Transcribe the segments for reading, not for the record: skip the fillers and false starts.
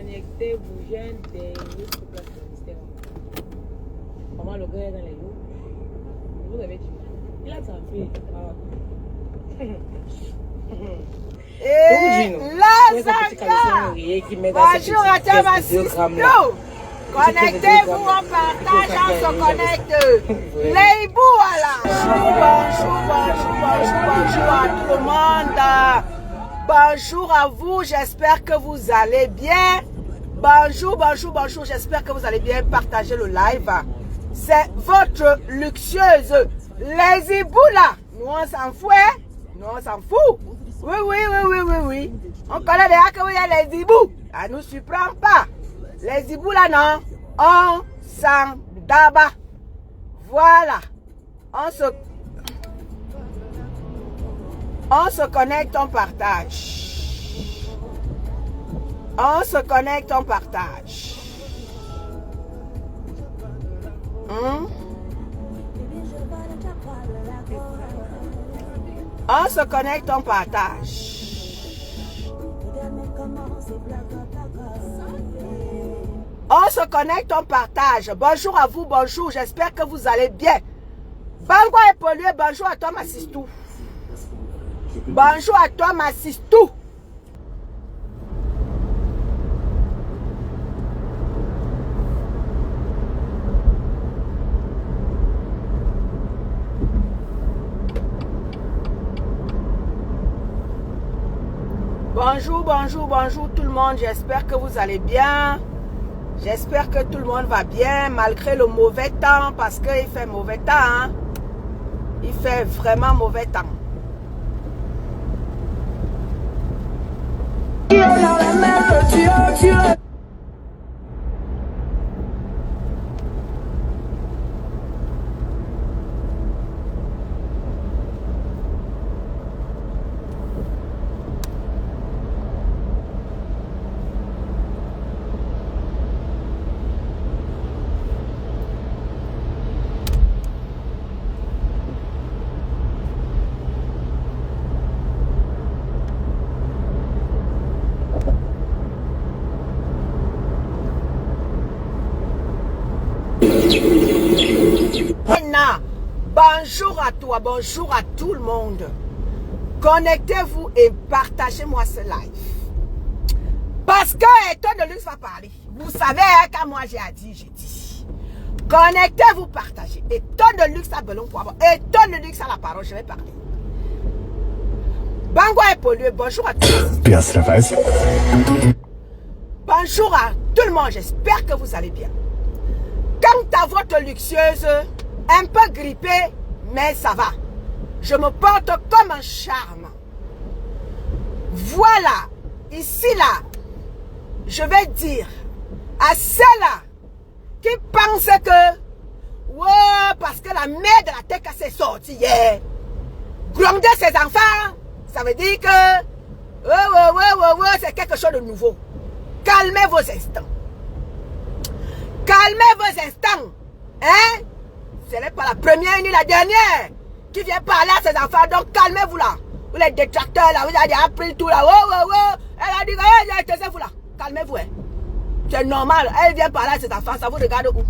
Connectez-vous, j'ai un dernier truc là sur le mystère. Comment le gars est dans les loups? Vous avez dit, il a sa fille. Et là, bonjour à toi, ma sister. Connectez-vous, on partage, on se connecte. Les bouts, voilà. Bonjour à tout le monde. Bonjour à vous, j'espère que vous allez bien. Bonjour, j'espère que vous allez bien. Partagez le live. C'est votre luxueuse les hiboux là. Nous, on s'en fout, hein? Nous, on s'en fout. Oui. On connaît déjà que y a les hiboux. Ça ne nous surprend pas. Les hiboux là, non. On s'en d'abat. Voilà. On se connecte, on partage. On se connecte, on partage. On se connecte, on partage. On se connecte, on partage. Bonjour à vous, bonjour. J'espère que vous allez bien. Bango est pollué. Bonjour à toi, ma sistou. Bonjour à toi, ma sistou. Bonjour tout le monde. J'espère que vous allez bien. J'espère que tout le monde va bien malgré le mauvais temps parce qu'il fait mauvais temps. Hein? Il fait vraiment mauvais temps. Bonjour à toi, bonjour à tout le monde. Connectez-vous et partagez-moi ce live. Parce que Tonne de Luxe va parler. Vous savez, hein, quand moi j'ai dit, j'ai dit. Connectez-vous, partagez. Et Tonne de Luxe a belon pour avoir. Et Tonne de Luxe a la parole, je vais parler. Bango est pollué, bonjour à tous. Bonjour à tout le monde, j'espère que vous allez bien. Quant à votre luxueuse, un peu grippée, mais ça va. Je me porte comme un charme. Voilà, ici là, je vais dire à ceux-là qui pensent que, wow, parce que la mère de la tête s'est sortie hier, gronder ses enfants, ça veut dire que, c'est quelque chose de nouveau. Calmez vos instants. Calmez vos instants. Hein? Ce n'est pas la première ni la dernière qui vient parler à ses enfants. Donc calmez-vous là. Vous les détracteurs là, vous avez appris tout là. Elle a dit, taisez-vous là. Calmez-vous. Hein. C'est normal. Elle vient parler à ses enfants. Ça vous regarde où?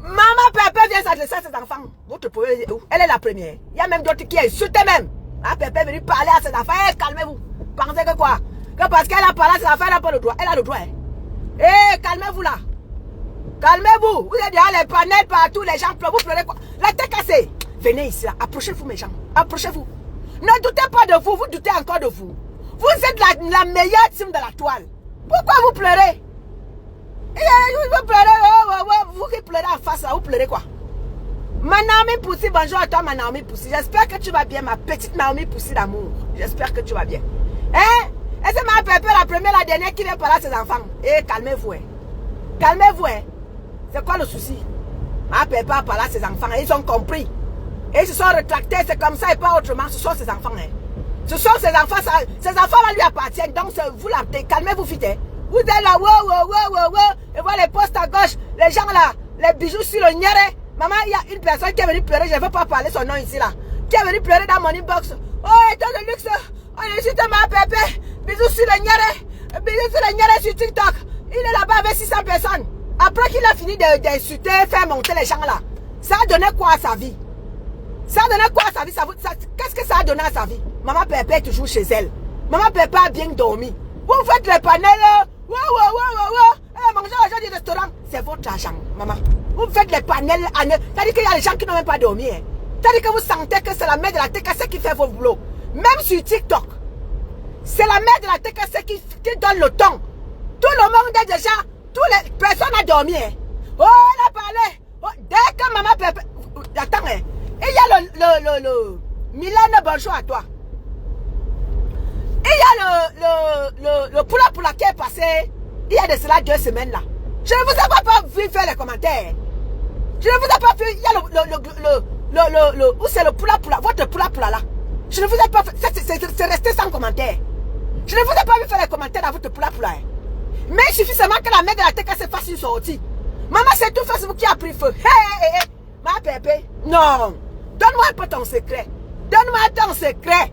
Maman Pépé vient s'adresser à ses enfants. Vous te pouvez où? Elle est la première. Il y a même d'autres qui insultent même. Pépé est venue parler à ses enfants. Hey, calmez-vous. Pensez que quoi? Que parce qu'elle a parlé à ses enfants, elle n'a pas le droit. Elle a le droit. Hé, calmez-vous là. Calmez-vous. Vous êtes derrière les panels partout, les gens pleurent. Vous pleurez quoi? La tête cassée. Venez ici là. Approchez-vous mes gens. Approchez-vous. Ne doutez pas de vous. Vous doutez encore de vous. Vous êtes la meilleure team de la toile. Pourquoi vous pleurez? Vous pleurez. Vous qui pleurez en face là. Vous pleurez quoi? Ma Naomi Poussi. Bonjour à toi ma Naomi Poussi. J'espère que tu vas bien ma petite Naomi Poussi d'amour. J'espère que tu vas bien. Hein? Et c'est ma pépé la première, la dernière qui vient parler à ses enfants. Eh, calmez-vous. Hein. Calmez-vous. Hein. C'est quoi le souci? Ma pépé a parlé à ses enfants. Ils ont compris. Et ils se sont rétractés. C'est comme ça et pas autrement. Ce sont ses enfants. Hein. Ce sont ses enfants. Ces enfants-là lui appartiennent. Donc, vous la calmez-vous vite. Hein. Vous êtes là. Et voilà les postes à gauche. Les gens là. Les bijoux sur le niéré. Maman, il y a une personne qui est venue pleurer. Je ne veux pas parler son nom ici là. Qui est venue pleurer dans mon inbox. Oh, étant de luxe. On insulte ma pépé. Bisous sur le niéré. Bisous sur le Nyere sur TikTok. Il est là-bas avec 600 personnes. Après qu'il a fini d'insulter, faire monter les gens là. Ça a donné quoi à sa vie? Ça a donné quoi à sa vie? Qu'est-ce que ça a donné à sa vie? Maman Pépé est toujours chez elle. Maman Pépé a bien dormi. Vous faites les panels. Manger l'argent du restaurant. C'est votre argent, maman. Vous faites les panels. C'est-à-dire qu'il y a des gens qui n'ont même pas dormi. Hein. C'est-à-dire que vous sentez que c'est la mère de la TKC qui fait vos boulots. Même sur TikTok. C'est la mère de la TKC qui donne le ton. Tout le monde est déjà... Personne n'a dormi. Hein. Oh, elle a parlé. Oh, dès que maman Pépé... Attends, hein. Il y a le Mylène, bonjour à toi. Il y a le Poula qui est passé il y a de cela 2 semaines là. Je ne vous ai pas vu faire les commentaires. Je ne vous ai pas vu. Il y a où c'est le Poula, votre Poula là. Je ne vous ai pas fait. C'est resté sans commentaire. Je ne vous ai pas vu faire les commentaires dans votre Poula. Hein. Mais il suffit seulement que la mère de la TKC fasse une sortie. Maman, c'est tout Facebook qui a pris feu. Hey. Ma Pépé. Non. Donne-moi un peu ton secret. Donne-moi ton secret.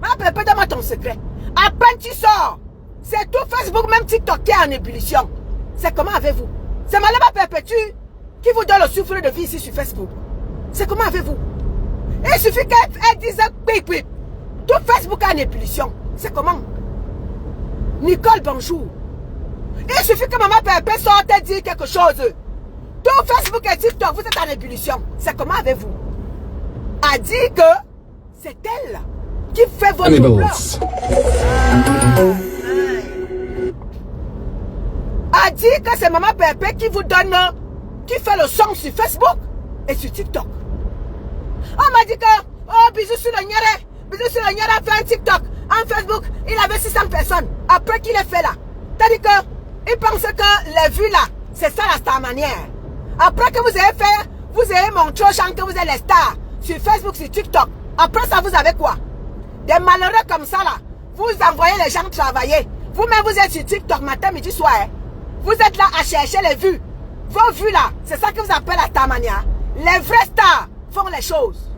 Ma Pépé, donne-moi ton secret. À peine tu sors. C'est tout Facebook, même TikTok qui est en ébullition. C'est comment avez-vous? C'est Malema Perpétue qui vous donne le souffle de vie ici sur Facebook. C'est comment avez-vous? Il suffit qu'elle dise pip. Tout Facebook est en ébullition. C'est comment? Nicole, bonjour. Il suffit que maman Pépé sorte et dise quelque chose. Tout Facebook et TikTok, vous êtes en ébullition. C'est comment avez-vous? A dit que c'est elle qui fait votre blog. A dit que c'est maman Pépé qui vous donne, qui fait le son sur Facebook et sur TikTok. On m'a dit que, oh, bisous sur le Nyere a fait un TikTok, un Facebook, il avait 600 personnes. Après qu'il ait fait là, c'est-à-dire que il pense que les vues là, c'est ça la star manière. Après que vous avez fait, vous avez montré aux gens que vous êtes les stars sur Facebook, sur TikTok. Après ça, vous avez quoi? Des malheureux comme ça là. Vous envoyez les gens travailler. Vous-même, vous êtes sur TikTok matin, midi, soir. Hein? Vous êtes là à chercher les vues. Vos vues là, c'est ça que vous appelez la starmania. Les vrais stars font les choses.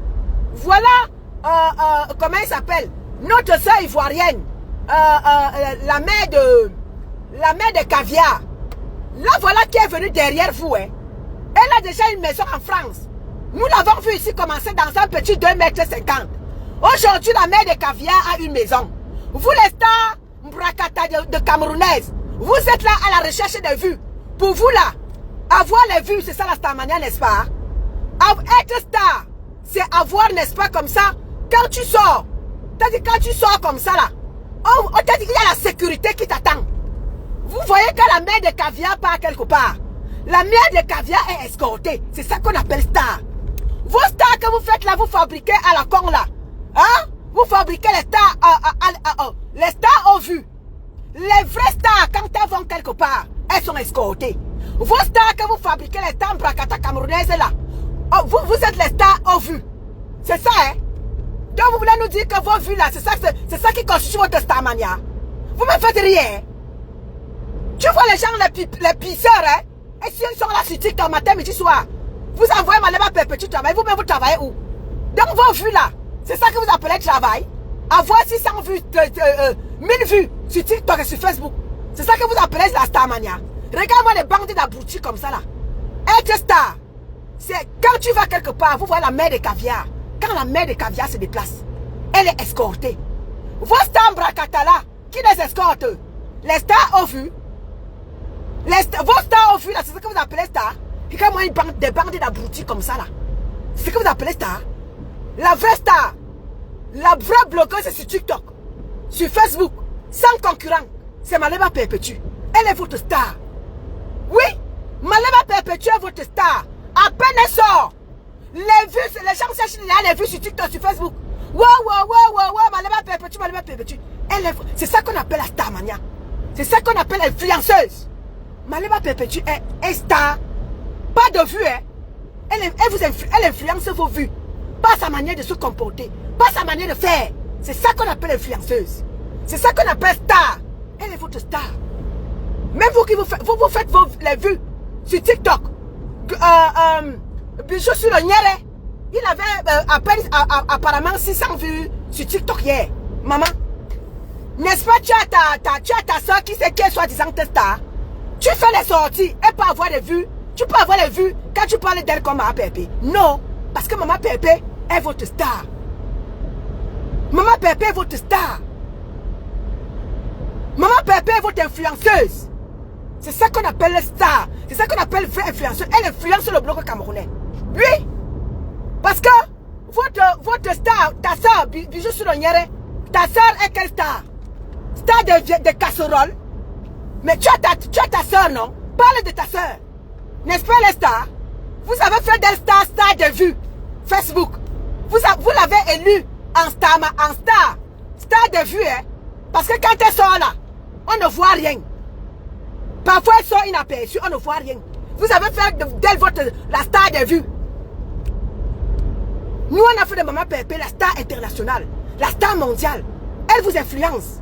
Voilà, comment il s'appelle? Notre sœur ivoirienne. La mère de caviar. Là, voilà qui est venue derrière vous. Hein. Elle a déjà une maison en France. Nous l'avons vu ici commencer dans un petit 2,50 m. Aujourd'hui, la mère de caviar a une maison. Vous les stars Mbrakata de Camerounaise, vous êtes là à la recherche des vues. Pour vous là, avoir les vues, c'est ça la starmania, n'est-ce pas? Être star, c'est avoir, n'est-ce pas, comme ça, quand tu sors. C'est-à-dire quand tu sors comme ça là, il y a la sécurité qui t'attend. Vous voyez que la mère de caviar part quelque part. La mère de caviar est escortée. C'est ça qu'on appelle star. Vos stars que vous faites là, vous fabriquez à la con là. Hein? Vous fabriquez les stars, les stars aux vues. Les vraies stars, quand elles vont quelque part, elles sont escortées. Vos stars que vous fabriquez, les stars Mbrakata camerounaises là, vous êtes les stars aux vues. C'est ça, hein? Donc vous voulez nous dire que vos vues là, c'est ça qui constitue votre starmania. Vous me faites rien. Tu vois les gens, les pisseurs, hein? Et si ils sont là sur TikTok matin, midi, soir, vous envoyez Malema Perpétue travail, vous-même vous travaillez où? Donc vos vues là, c'est ça que vous appelez travail? Avoir 600 vues, 1000 vues sur TikTok et sur Facebook. C'est ça que vous appelez la starmania. Regarde-moi les bandits d'abrutis comme ça là. Être star, c'est quand tu vas quelque part, vous voyez la mère de caviar. Quand la mère de caviar se déplace, elle est escortée. Vos stars Mbrakata là, qui les escortent? Les stars aux vues. Vos stars aux vues là, c'est ce que vous appelez star. Regarde-moi des bandits d'abrutis comme ça là. C'est ce que vous appelez star. La vraie star, la vraie blogueuse c'est sur TikTok, sur Facebook, sans concurrent, c'est Malema Perpétue. Elle est votre star. Oui, Malema Perpétue est votre star. À peine elle sort, les vues, les gens cherchent les vues sur TikTok, sur Facebook. Wow, Malema Perpétue. C'est ça qu'on appelle la starmania. C'est ça qu'on appelle l'influenceuse. Malema Perpétue est star. Pas de vues, hein. Elle influence vos vues. Pas sa manière de se comporter. Pas sa manière de faire. C'est ça qu'on appelle influenceuse. C'est ça qu'on appelle star. Elle est votre star. Même vous qui vous faites les vues sur TikTok. Bijou sur le Nyere. Il avait apparemment 600 vues sur TikTok hier. Maman. N'est-ce pas, tu as ta soeur qui sait qui est soi-disant ta star. Tu fais les sorties et pas avoir les vues. Tu peux avoir les vues quand tu parles d'elle comme Maman Pépé. Non, parce que Maman Pépé est votre star. Maman Pépé est votre star. Maman Pépé est votre influenceuse. C'est ça qu'on appelle le star. C'est ça qu'on appelle vraie influenceuse. Elle influence le bloc camerounais. Oui. Parce que votre star, ta soeur, Bijou Souloniere, ta soeur est quelle star? Star de casserole. Mais tu as ta soeur, non? Parle de ta soeur. N'est-ce pas les stars? Vous avez fait des stars de vue. Facebook. Vous l'avez élu en star. Star de vue, hein? Parce que quand elle sort là, on ne voit rien. Parfois elle sort inaperçue, on ne voit rien. Vous avez fait d'elle la star de vue. Nous on a fait de Maman Pépé la star internationale, la star mondiale. Elle vous influence.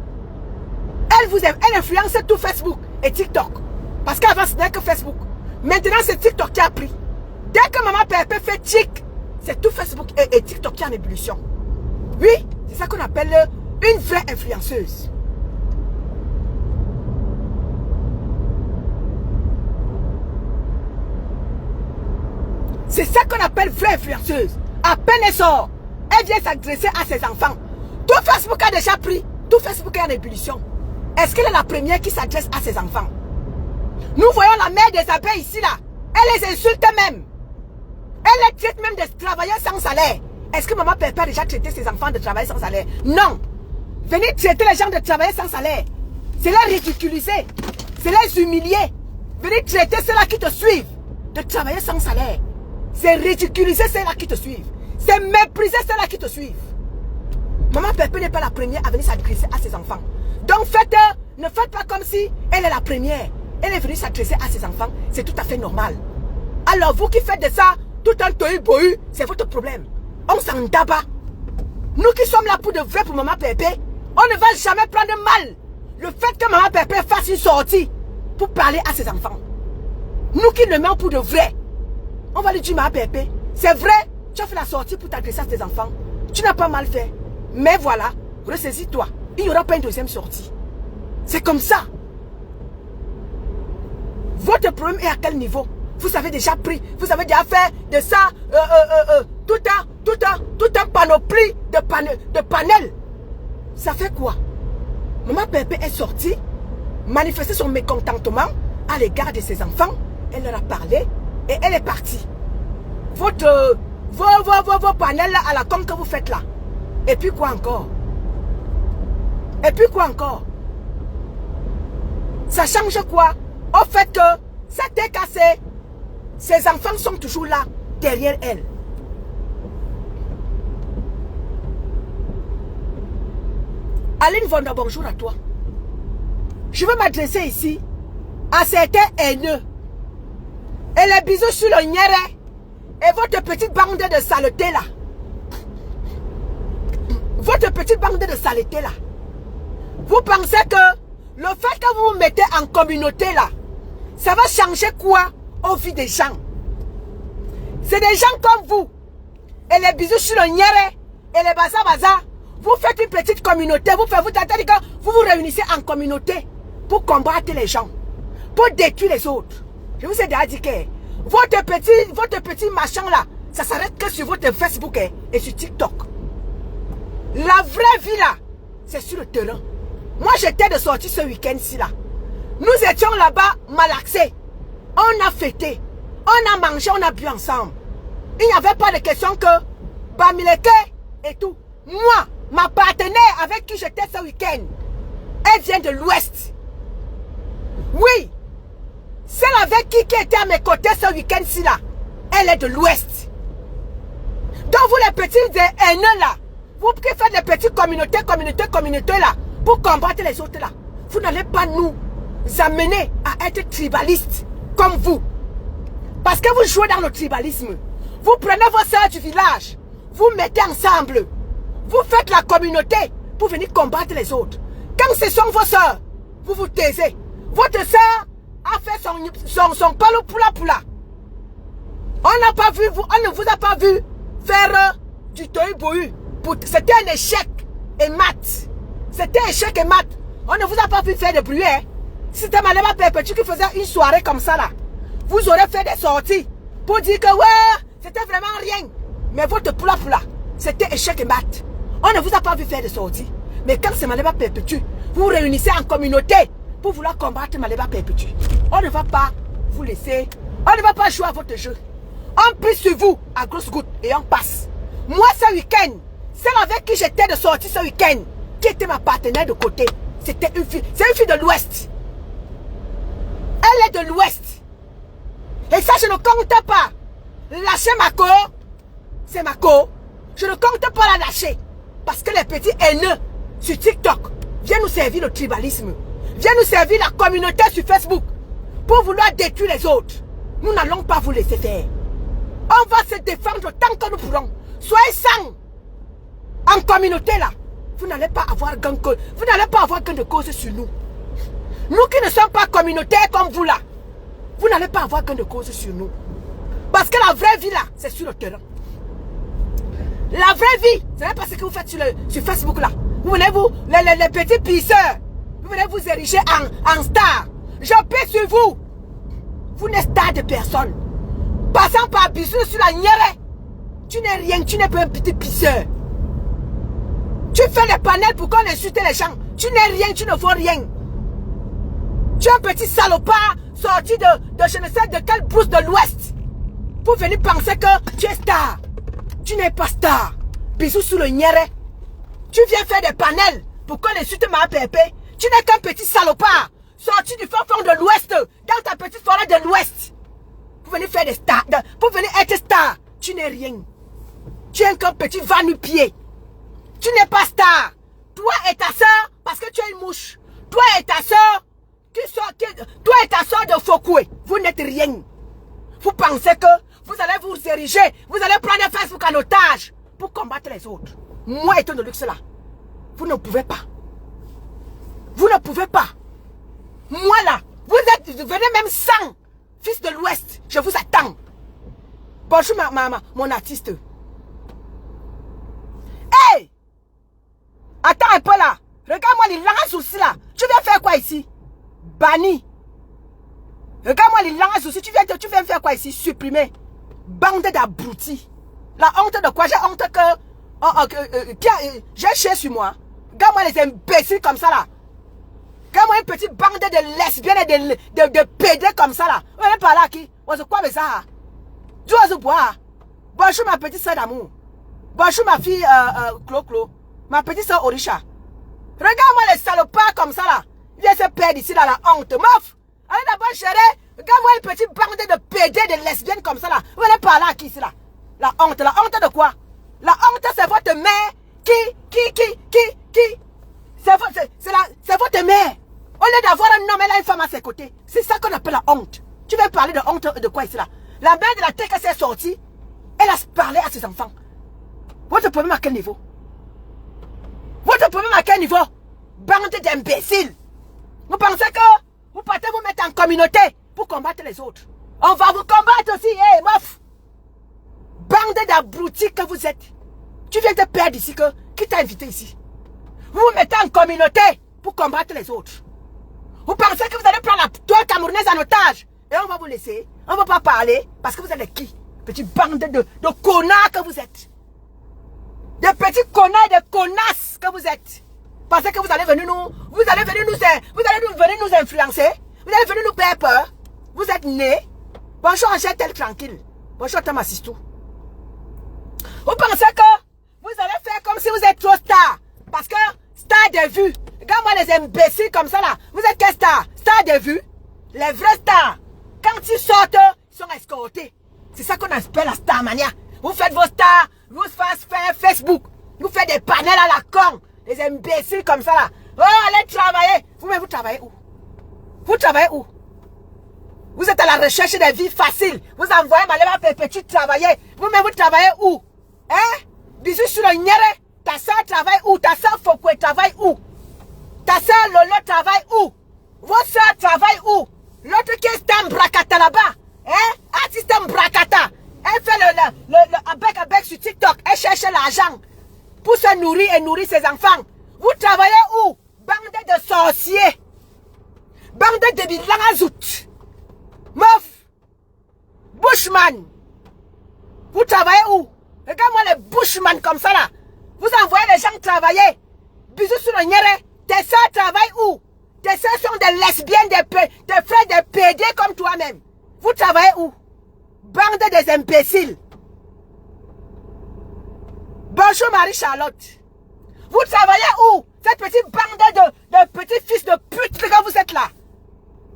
Elle influence tout Facebook et TikTok. Parce qu'avant ce n'est que Facebook. Maintenant c'est TikTok qui a pris. Dès que Maman Pépé fait tic, c'est tout Facebook et TikTok qui est en ébullition. Oui, c'est ça qu'on appelle une vraie influenceuse. C'est ça qu'on appelle vraie influenceuse. À peine elle sort, elle vient s'adresser à ses enfants. Tout Facebook a déjà pris. Tout Facebook est en ébullition. Est-ce qu'elle est la première qui s'adresse à ses enfants? Nous voyons la mère des abeilles ici là. Elle les insulte même. Elle les traite même de travailleurs sans salaire. Est-ce que Maman Pépé a déjà traité ses enfants de travailleurs sans salaire? Non. Venir traiter les gens de travailleurs sans salaire, c'est les ridiculiser. C'est les humilier. Venir traiter ceux-là qui te suivent de travailleurs sans salaire. C'est ridiculiser ceux-là qui te suivent. C'est mépriser ceux-là qui te suivent. Maman Pépé n'est pas la première à venir s'adresser à ses enfants. Donc ne faites pas comme si elle est la première. Elle est venue s'adresser à ses enfants. C'est tout à fait normal. Alors vous qui faites de ça, tout un tohu-bohu, c'est votre problème. On s'en tabat. Nous qui sommes là pour de vrai pour Maman Pépé, on ne va jamais prendre mal le fait que Maman Pépé fasse une sortie pour parler à ses enfants. Nous qui le mettons pour de vrai, on va lui dire Maman Pépé, c'est vrai, tu as fait la sortie pour t'adresser à tes enfants. Tu n'as pas mal fait. Mais voilà, ressaisis-toi. Il n'y aura pas une deuxième sortie. C'est comme ça. Votre problème est à quel niveau? Vous avez déjà pris, vous avez déjà fait de ça tout un panoplie de panels. Ça fait quoi? Maman Pépé est sortie, manifester son mécontentement à l'égard de ses enfants. Elle leur a parlé et elle est partie. Vos panels à la com que vous faites là. Et puis quoi encore? Et puis quoi encore? Ça change quoi? Au fait que ça t'est cassé. Ses enfants sont toujours là, derrière elle. Aline Vonda, bonjour à toi. Je veux m'adresser ici à certains haineux. Et les bisous sur le niéré. Et votre petite bande de saleté là. Votre petite bande de saleté là. Vous pensez que le fait que vous vous mettez en communauté là, ça va changer quoi aux vies des gens? C'est des gens comme vous. Et les bisous sur le niéré. Et les bazar. Vous faites une petite communauté. Vous vous réunissez en communauté pour combattre les gens. Pour détruire les autres. Je vous ai déjà dit que votre petit machin là, ça s'arrête que sur votre Facebook et sur TikTok. La vraie vie là, c'est sur le terrain. Moi j'étais de sortie ce week-end-ci là. Nous étions là-bas malaxés. On a fêté. On a mangé, on a bu ensemble. Il n'y avait pas de question que Bamileke et tout. Moi, ma partenaire avec qui j'étais ce week-end, elle vient de l'Ouest. Oui. Celle avec qui était à mes côtés ce week-end-ci là, elle est de l'Ouest. Donc vous les petits haineux là, vous qui faites les petites communautés là, pour combattre les autres là, vous n'allez pas nous amener à être tribalistes comme vous. Parce que vous jouez dans le tribalisme. Vous prenez vos soeurs du village, vous mettez ensemble. Vous faites la communauté pour venir combattre les autres. Quand ce sont vos soeurs, vous vous taisez. Votre soeur a fait son palo poula. On n'a pas vu, on ne vous a pas vu faire du tohu-bohu. C'était un échec et mat. C'était échec et mat. On ne vous a pas vu faire de bruit. Hein. Si c'était Malema Perpétue qui faisait une soirée comme ça, là, vous aurez fait des sorties pour dire que ouais, c'était vraiment rien. Mais votre poula, c'était échec et mat. On ne vous a pas vu faire de sorties. Mais quand c'est Malema Perpétue, vous vous réunissez en communauté pour vouloir combattre Malema Perpétue. On ne va pas vous laisser. On ne va pas jouer à votre jeu. On prie sur vous à grosses gouttes et on passe. Moi, ce week-end, celle avec qui j'étais de sortie ce week-end, qui était ma partenaire de côté, c'était une fille. C'est une fille de l'Ouest. Elle est de l'Ouest. Et ça, je ne compte pas. Lâcher ma co, c'est ma co. Je ne compte pas la lâcher. Parce que les petits haineux sur TikTok viennent nous servir le tribalisme. Viennent nous servir la communauté sur Facebook pour vouloir détruire les autres. Nous n'allons pas vous laisser faire. On va se défendre tant que nous pourrons. Soyez sans. En communauté là, vous n'allez pas avoir gain de cause sur nous. Nous qui ne sommes pas communautaires comme vous là, vous n'allez pas avoir gain de cause sur nous. Parce que la vraie vie là, c'est sur le terrain. La vraie vie, ce n'est pas ce que vous faites sur Facebook là. Vous venez vous, les petits pisseurs, vous venez vous ériger en star. Je paie sur vous. Vous n'êtes star de personne. Passant par Bissou sur la nière, tu n'es rien, tu n'es pas un petit pisseur. Tu fais les panels pour qu'on insulte les gens. Tu n'es rien, tu ne vaux rien. Tu es un petit salopard sorti de je ne sais de quelle brousse de l'Ouest pour venir penser que tu es star. Tu n'es pas star. Bisous sous le nière. Tu viens faire des panels pour qu'on insulte ma pépé. Tu n'es qu'un petit salopard sorti du fond de l'Ouest dans ta petite forêt de l'Ouest. Pour venir faire des stars, pour venir être star. Tu n'es rien. Tu es qu'un petit va-nu-pied. Tu n'es pas star. Toi et ta soeur, parce que tu es une mouche. Toi et ta soeur, toi et ta soeur de Fokoué, vous n'êtes rien. Vous pensez que vous allez vous ériger, vous allez prendre Facebook en otage pour combattre les autres. Moi étant de luxe là, vous ne pouvez pas. Vous ne pouvez pas. Moi là, vous venez même sans. Fils de l'Ouest, je vous attends. Bonjour mon artiste. Hey! Attends un peu là. Regarde-moi les langues aussi là. Tu viens faire quoi ici? Banni. Regarde-moi les langues aussi. Tu viens faire quoi ici? Supprimer. Bande d'abrutis. La honte de quoi? J'ai honte que... j'ai chié sur moi. Regarde-moi les imbéciles comme ça là. Regarde-moi une petite bande de lesbiennes et de pédés comme ça là. On est par là qui? On se quoi mais ça? Tu vas se boire. Bonjour ma petite soeur d'amour. Bonjour ma fille Clo-Clo. Ma petite soeur Orisha. Regarde-moi les salopards comme ça là. Il vient se perdre ici dans la honte. Meuf, allez d'abord chérie. Regarde-moi une petite bande de pédés, de lesbiennes comme ça là. Vous allez parler à qui ici là? La honte de quoi? La honte c'est votre mère qui. C'est votre mère. Au lieu d'avoir un homme, elle a une femme à ses côtés. C'est ça qu'on appelle la honte. Tu veux parler de honte de quoi ici là? La mère de la tête qui s'est sortie, elle a parlé à ses enfants. Votre problème à quel niveau? Votre problème à quel niveau? Bande d'imbéciles. Vous pensez que vous partez vous mettre en communauté pour combattre les autres? On va vous combattre aussi, hé, meuf. Bande d'abrutis que vous êtes. Tu viens te perdre ici, qui t'a invité ici? Vous vous mettez en communauté pour combattre les autres. Vous pensez que vous allez prendre la toile camerounaise en otage et on va vous laisser? On ne va pas parler parce que vous êtes qui? Petit bande de connards que vous êtes. Des petits connards et des connasses que vous êtes. Pensez que vous allez venir nous influencer. Vous allez venir nous faire peur. Vous êtes nés. Bonjour Angèle tranquille. Bonjour Thomas Sistou. Vous pensez que vous allez faire comme si vous êtes trop star. Parce que star de vue. Regarde-moi les imbéciles comme ça là. Vous êtes quelle star? Star de vue. Les vrais stars. Quand ils sortent, ils sont escortés. C'est ça qu'on appelle la starmania. Vous faites vos stars. Vous faites Facebook. Vous faites des panels à la con. Les imbéciles comme ça là. Oh, allez travailler. Vous-même, vous travaillez où? Vous travaillez où? Vous êtes à la recherche des vies faciles. Vous envoyez Malema Perpétue travailler. Vous-même, vous travaillez où? Hein? Bisous sur le nière. Ta soeur travaille où? Ta soeur Fokoué travaille où? Ta soeur Lolo travaille où? Votre soeur travaille où? L'autre qui est en Brakata là-bas. Hein? Artiste en Brakata. Elle fait le avec sur TikTok. Elle cherche l'argent pour se nourrir et nourrir ses enfants. Vous travaillez où? Bande de sorciers. Bande de bilangazout. Meuf. Bushman. Vous travaillez où? Regarde-moi les bushman comme ça là. Vous envoyez les gens travailler. Bisous sur le nyere. Tes soeurs travaillent où? Tes soeurs sont des lesbiennes, des frères, des PD comme toi-même. Vous travaillez où? Bande des imbéciles. Bonjour Marie-Charlotte. Vous travaillez où? Cette petite bande de petits fils de pute que vous êtes là.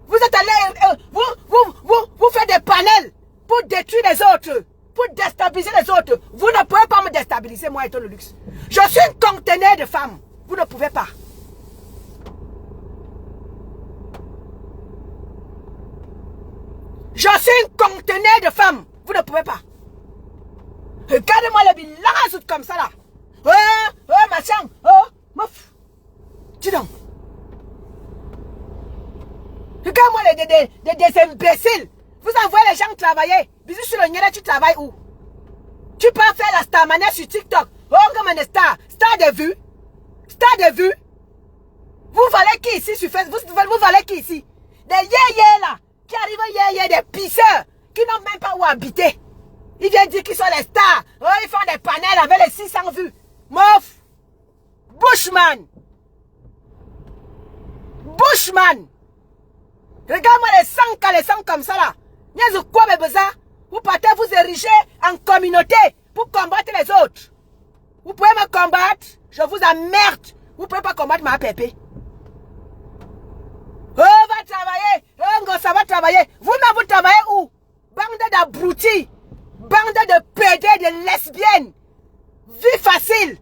Vous êtes allés, vous faites des panels pour détruire les autres, pour déstabiliser les autres. Vous ne pouvez pas me déstabiliser, moi, Eto le luxe. Je suis une conteneur de femmes. Vous ne pouvez pas. Je suis une conteneur de femmes. Vous ne pouvez pas. Regardez-moi le bilan comme ça là. Oh, machin. Oh, meuf. Dis donc. Regarde-moi des imbéciles. Vous envoyez les gens travailler. Bisous sur le nyere, tu travailles où? Tu peux faire la star mania sur TikTok. Oh, comme un star. Star de vue. Star de vue. Vous valez qui ici sur Facebook? Vous valez qui ici? Des yéyés là. Qui arrivent yéyés, des pisseurs. Qui n'ont même pas où habiter. Ils viennent dire qu'ils sont les stars. Oh, ils font des panels avec les 600 vues. Mof. Bushman. Bushman. Regarde-moi les sangs comme ça là. N'y a quoi besoin? Vous partez vous ériger en communauté pour combattre les autres. Vous pouvez me combattre, je vous emmerde. Vous pouvez pas combattre ma pépé. Oh, va travailler. Oh, ça va travailler. Vous-même, vous travaillez où? Bande d'abrutis. Bande de PD, de lesbiennes. Vie facile.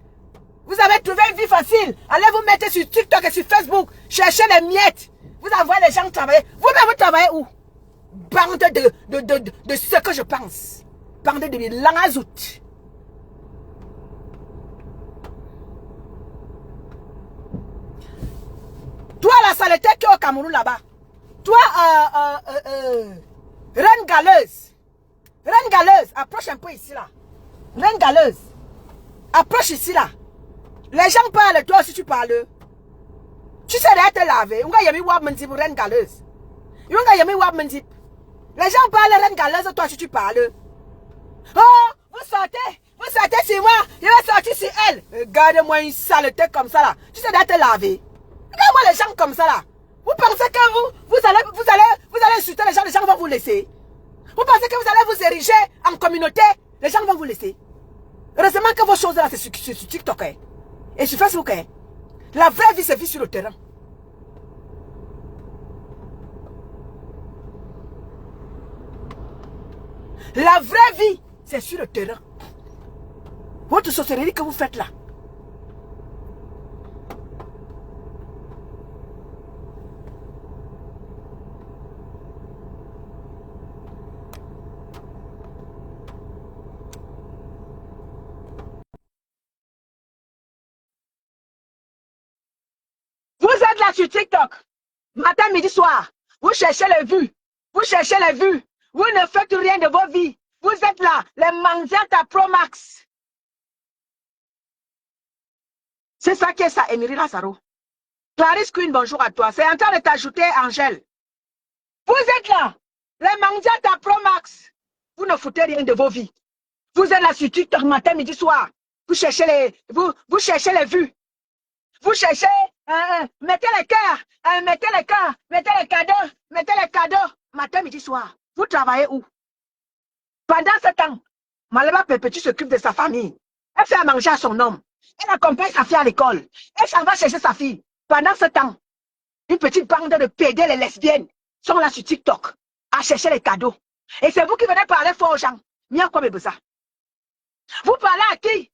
Vous avez trouvé une vie facile. Allez vous mettre sur TikTok et sur Facebook. Cherchez les miettes. Vous envoyez les gens travailler. Vous-même, vous travaillez où? Bande de ce que je pense. Bande de langazout. Toi, la saleté qui est au Cameroun là-bas. Toi, reine galeuse. Reine galeuse, approche un peu ici là. Reine galeuse. Approche ici là. Les gens parlent, toi aussi tu parles. Tu sais de te laver. Reine galeuse. Les gens parlent reine galeuse, toi aussi tu parles. Oh, vous sortez sur moi, je vais sortir sur elle. Regarde-moi une saleté comme ça là. Tu sais de te laver. Regarde-moi les gens comme ça là. Vous pensez que vous allez insulter les gens vont vous laisser. Vous pensez que vous allez vous ériger en communauté, les gens vont vous laisser. Heureusement que vos choses là c'est sur TikTok hein, et sur Facebook hein. La vraie vie se vit sur le terrain. La vraie vie c'est sur le terrain. Votre sorcellerie que vous faites là. Vous êtes là sur TikTok, matin, midi, soir. Vous cherchez les vues. Vous cherchez les vues. Vous ne faites rien de vos vies. Vous êtes là, les mendiantes à Pro Max. C'est ça qui est ça, Emery Lazaro. Clarisse Queen, bonjour à toi. C'est en train de t'ajouter, Angèle. Vous êtes là, les mendiantes à Pro Max. Vous ne foutez rien de vos vies. Vous êtes là sur TikTok, matin, midi, soir. Vous cherchez vous cherchez les vues. Vous cherchez, mettez les cœurs, mettez les cœurs, mettez les cadeaux, matin, midi, soir. Vous travaillez où? Pendant ce temps, Malema Pépétu s'occupe de sa famille. Elle fait à manger à son homme. Elle accompagne sa fille à l'école. Elle s'en va chercher sa fille. Pendant ce temps, une petite bande de PD, les lesbiennes, sont là sur TikTok à chercher les cadeaux. Et c'est vous qui venez parler fort aux gens. Mia quoi besoin? Vous parlez à qui?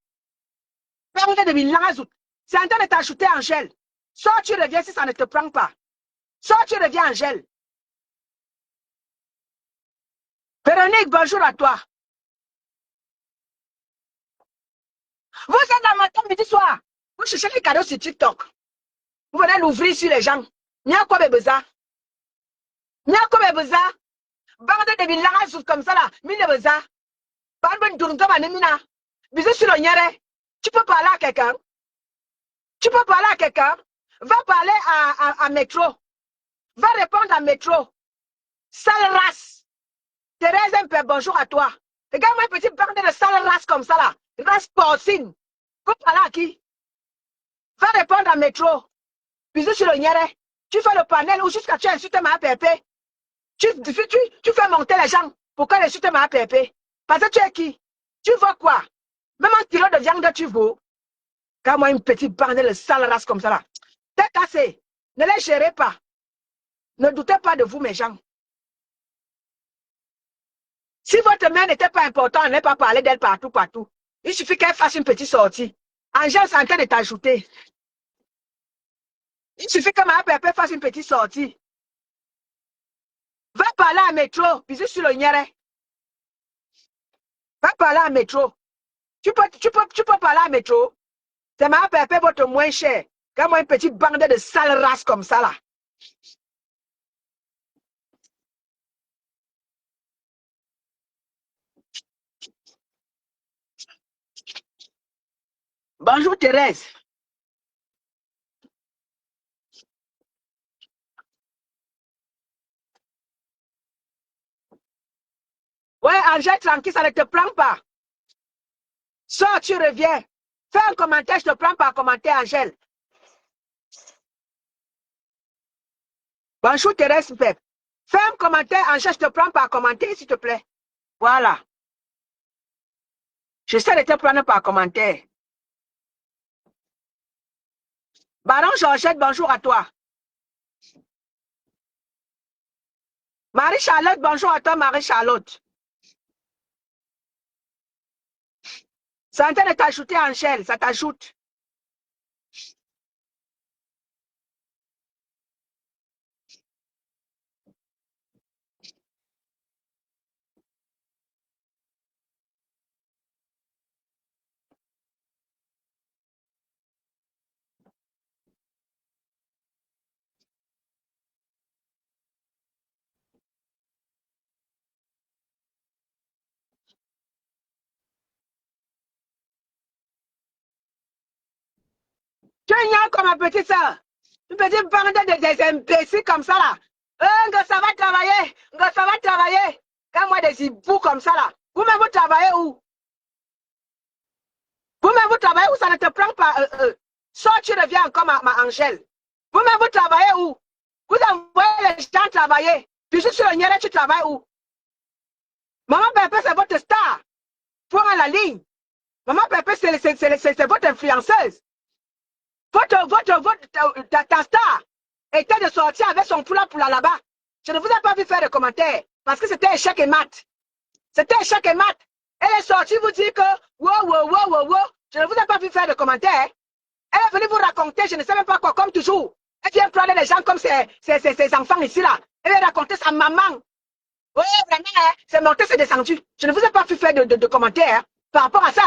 Bande de Milangazout. C'est en train de t'ajouter, Angèle. Soit tu reviens si ça ne te prend pas. Soit tu reviens, Angèle. Véronique, bonjour à toi. Vous êtes dans matin, midi, soir. Vous cherchez les cadeaux sur TikTok. Vous venez l'ouvrir sur les gens. Il y a quoi besoin? Il y a quoi besoin? Bande de bilangazout comme ça là. Mille besoin. Bande de tourne-toi, bisous sur le nyere. Tu peux parler à quelqu'un? Tu peux parler à quelqu'un. Va parler à Métro. Va répondre à Métro. Sale race. Thérèse MP, bonjour à toi. Regarde-moi un petit bande de sale race comme ça là. Race porcine. Faut parler à qui? Va répondre à Métro. Bisous sur le nière. Tu fais le panel ou jusqu'à tu insultes ma pépé. Tu fais monter les gens. Pourquoi insulter ma pépé? Parce que tu es qui? Tu veux quoi? Même un kilo de viande, tu veux. Quand moi, une petite bande de sale race comme ça là. T'es cassé. Ne les gérez pas. Ne doutez pas de vous, mes gens. Si votre mère n'était pas importante, on n'est pas parler d'elle partout, partout. Il suffit qu'elle fasse une petite sortie. Angèle est en train de t'ajouter. Il suffit que ma pépé fasse une petite sortie. Va parler à Métro. Bisous sur le nière. Va parler à Métro. Tu peux parler à Métro. C'est ma pépé votre moins cher. Quand moi, une petite bande de sale race comme ça là. Bonjour Thérèse. Ouais, Angèle, tranquille, ça ne te prend pas. Sors, tu reviens. Fais un commentaire, je te prends par commentaire, Angèle. Bonjour Thérèse Pep. Fais un commentaire, Angèle, je te prends par commentaire, s'il te plaît. Voilà. J'essaie de te prendre par commentaire. Baron Georgette, bonjour à toi. Marie-Charlotte, bonjour à toi, Marie-Charlotte. C'est en train de t'ajouter, Angèle, ça t'ajoute. Tu es comme ma petite soeur. Une petite bande des imbéciles comme ça là. Ça va travailler. Ça va travailler. Quand moi des hiboux comme ça là. Vous-même vous travaillez où? Vous-même vous travaillez où? Ça ne te prend pas. Soit tu reviens encore ma Angèle. Vous-même vous travaillez où? Vous envoyez les gens travailler. Puis je suis le nière, tu travailles où? Maman Pépé, c'est votre star. Pour à la ligne. Maman Pépé, c'est votre influenceuse. Ta star était de sortir avec son poula là-bas. Je ne vous ai pas vu faire de commentaires parce que c'était échec et mat. C'était échec et mat. Elle est sortie vous dire que wow. Je ne vous ai pas vu faire de commentaires. Elle est venue vous raconter, je ne sais même pas quoi, comme toujours. Elle vient prendre les gens comme ses enfants ici là. Elle vient raconter sa maman. Oui, vraiment, c'est monté, c'est descendu. Je ne vous ai pas vu faire de commentaires par rapport à ça.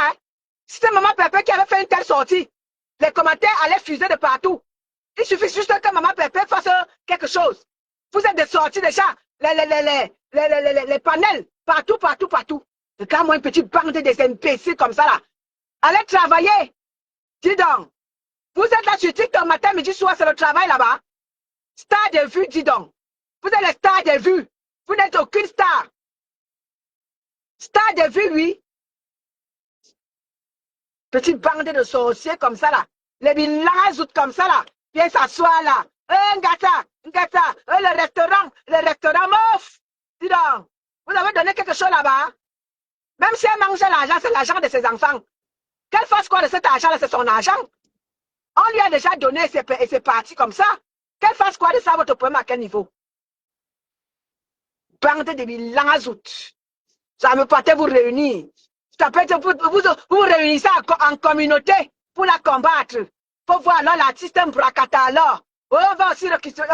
C'était maman Pépé qui avait fait une telle sortie. Les commentaires allaient fuser de partout. Il suffit juste que maman Pépé fasse quelque chose. Vous êtes des sorties déjà. Les panels. Partout. Regarde moi une petite bande des imbéciles comme ça là. Allez travailler. Dis donc. Vous êtes là sur TikTok matin, midi, soir, c'est le travail là-bas. Star de vue, dis donc. Vous êtes les stars de vue. Vous n'êtes aucune star. Star de vue, oui. Petite bande de sorciers comme ça là. Les villages comme ça là. Viens s'asseoir là. Ngata. Le restaurant mof. Dis donc. Vous avez donné quelque chose là-bas. Même si elle mange l'argent, c'est l'argent de ses enfants. Qu'elle fasse quoi de cet argent-là, c'est son argent. On lui a déjà donné et c'est parti comme ça. Qu'elle fasse quoi de ça, votre problème à quel niveau? Bande de villages. Ça me portait vous réunir. Ça peut être vous réunissez en communauté pour la combattre. Pour voir alors l'artiste Mbrakata alors. On va aussi récupérer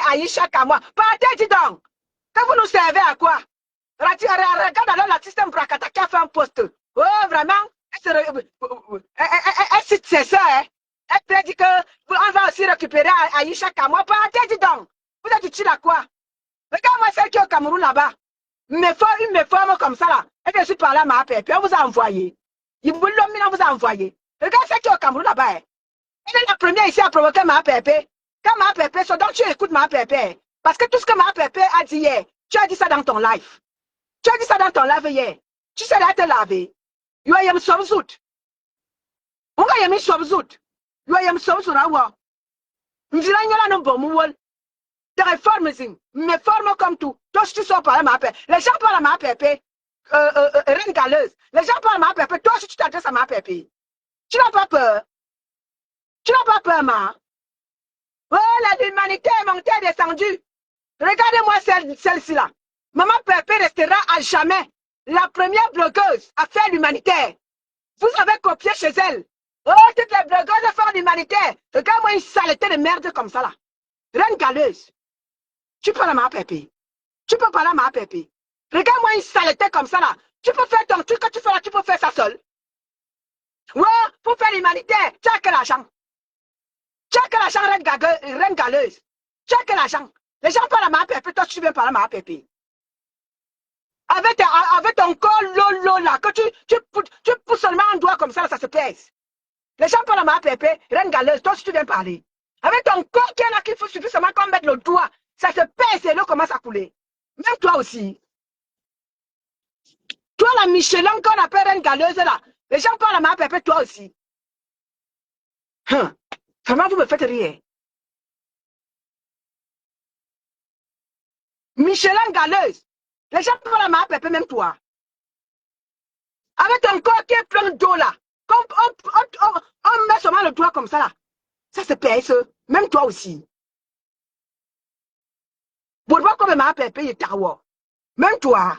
Aïcha Kamwa. Partez, dis donc. Que vous nous servez à quoi? Regarde alors l'artiste Mbrakata qui a fait un poste. Oh, vraiment? Elle cite ses soeurs. Hein? Elle prédit qu'on va aussi récupérer Aïcha Kamwa. Partez, dis donc. Vous êtes utile à quoi? Regarde-moi celle qui est au Cameroun là-bas. Une me forme comme ça là. Et je suis par là, ma père. Puis on vous a envoyé. Il vous a envoyé. Regarde ce qui est au Cameroun là-bas. Elle est la première ici à provoquer ma pépé. Quand ma pépé, c'est donc tu écoutes ma pépé. Parce que tout ce que ma pépé a dit hier, tu as dit ça dans ton live. Tu as dit ça dans ton live hier. Tu sais là te laver. You are yam sobzut. On va yam sobzut. You are yam sobzut awa. M'dira nyola no bon mouol. Des réformes, mes formes comme tout. Toi, si tu sors par là, ma pépé. Les gens parlent à ma pépé. Reine galeuse. Les gens parlent à ma pépé. Toi, si tu t'adresses à ma pépé. Tu n'as pas peur. Tu n'as pas peur, ma. Oh, l'humanité est montée et descendue. Regardez-moi celle-ci là. Maman Pépé restera à jamais la première blogueuse à faire l'humanitaire. Vous avez copié chez elle. Oh, toutes les blogueuses font l'humanitaire. Regarde-moi une saleté de merde comme ça là. Reine galeuse. Tu parles à ma Pépé. Tu peux parler à ma Pépé. Regarde-moi une saleté comme ça là. Tu peux faire ton truc que tu fais là, tu peux faire ça seul. Ouais, pour faire l'humanitaire, tu as quel argent? Tu as quel argent, reine galeuse? Tu as quel argent? Les gens parlent à ma pépé, toi tu viens parler à ma pépé. Avec ton corps lolo là, que tu pousses seulement un doigt comme ça, ça se pèse. Les gens parlent à ma pépé, reine galeuse, toi tu viens parler. Avec ton corps qui est là, qu'il faut suffire seulement comme mettre le doigt, ça se pèse et l'eau commence à couler. Même toi aussi. Toi la Michelin qu'on appelle reine galeuse là, les gens parlent à ma pépé, toi aussi. Vraiment, vous me faites rire. Michelin galeuse. Les gens parlent à ma pépé, même toi. Avec ton corps qui est plein d'eau là. On met seulement le doigt comme ça là. Ça se pèse. Même toi aussi. Pour voir comme ma pépé est tawa. Même toi.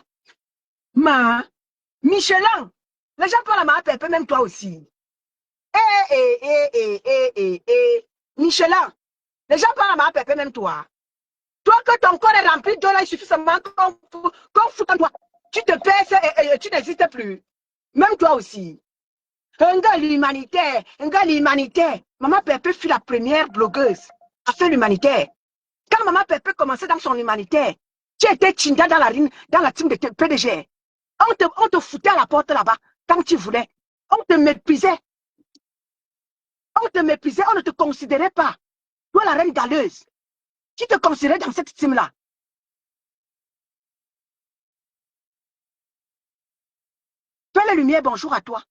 Ma. Michelin. Les gens parlent à ma pépé, même toi aussi. Michelin. Les gens parlent à ma pépé, même toi. Toi que ton corps est rempli d'eau là, il suffit seulement qu'on fout en toi. Tu te pèses et tu n'existes plus. Même toi aussi. Un gars l'humanitaire. Maman Pépé fut la première blogueuse à faire l'humanitaire. Quand Maman Pépé commençait dans son humanitaire, tu étais Chinda dans la team de PDG. On te foutait à la porte là-bas quand tu voulais. On te méprisait. On ne te considérait pas. Toi, la reine galeuse, qui te considérait dans cette team-là? Fais la lumière, bonjour à toi.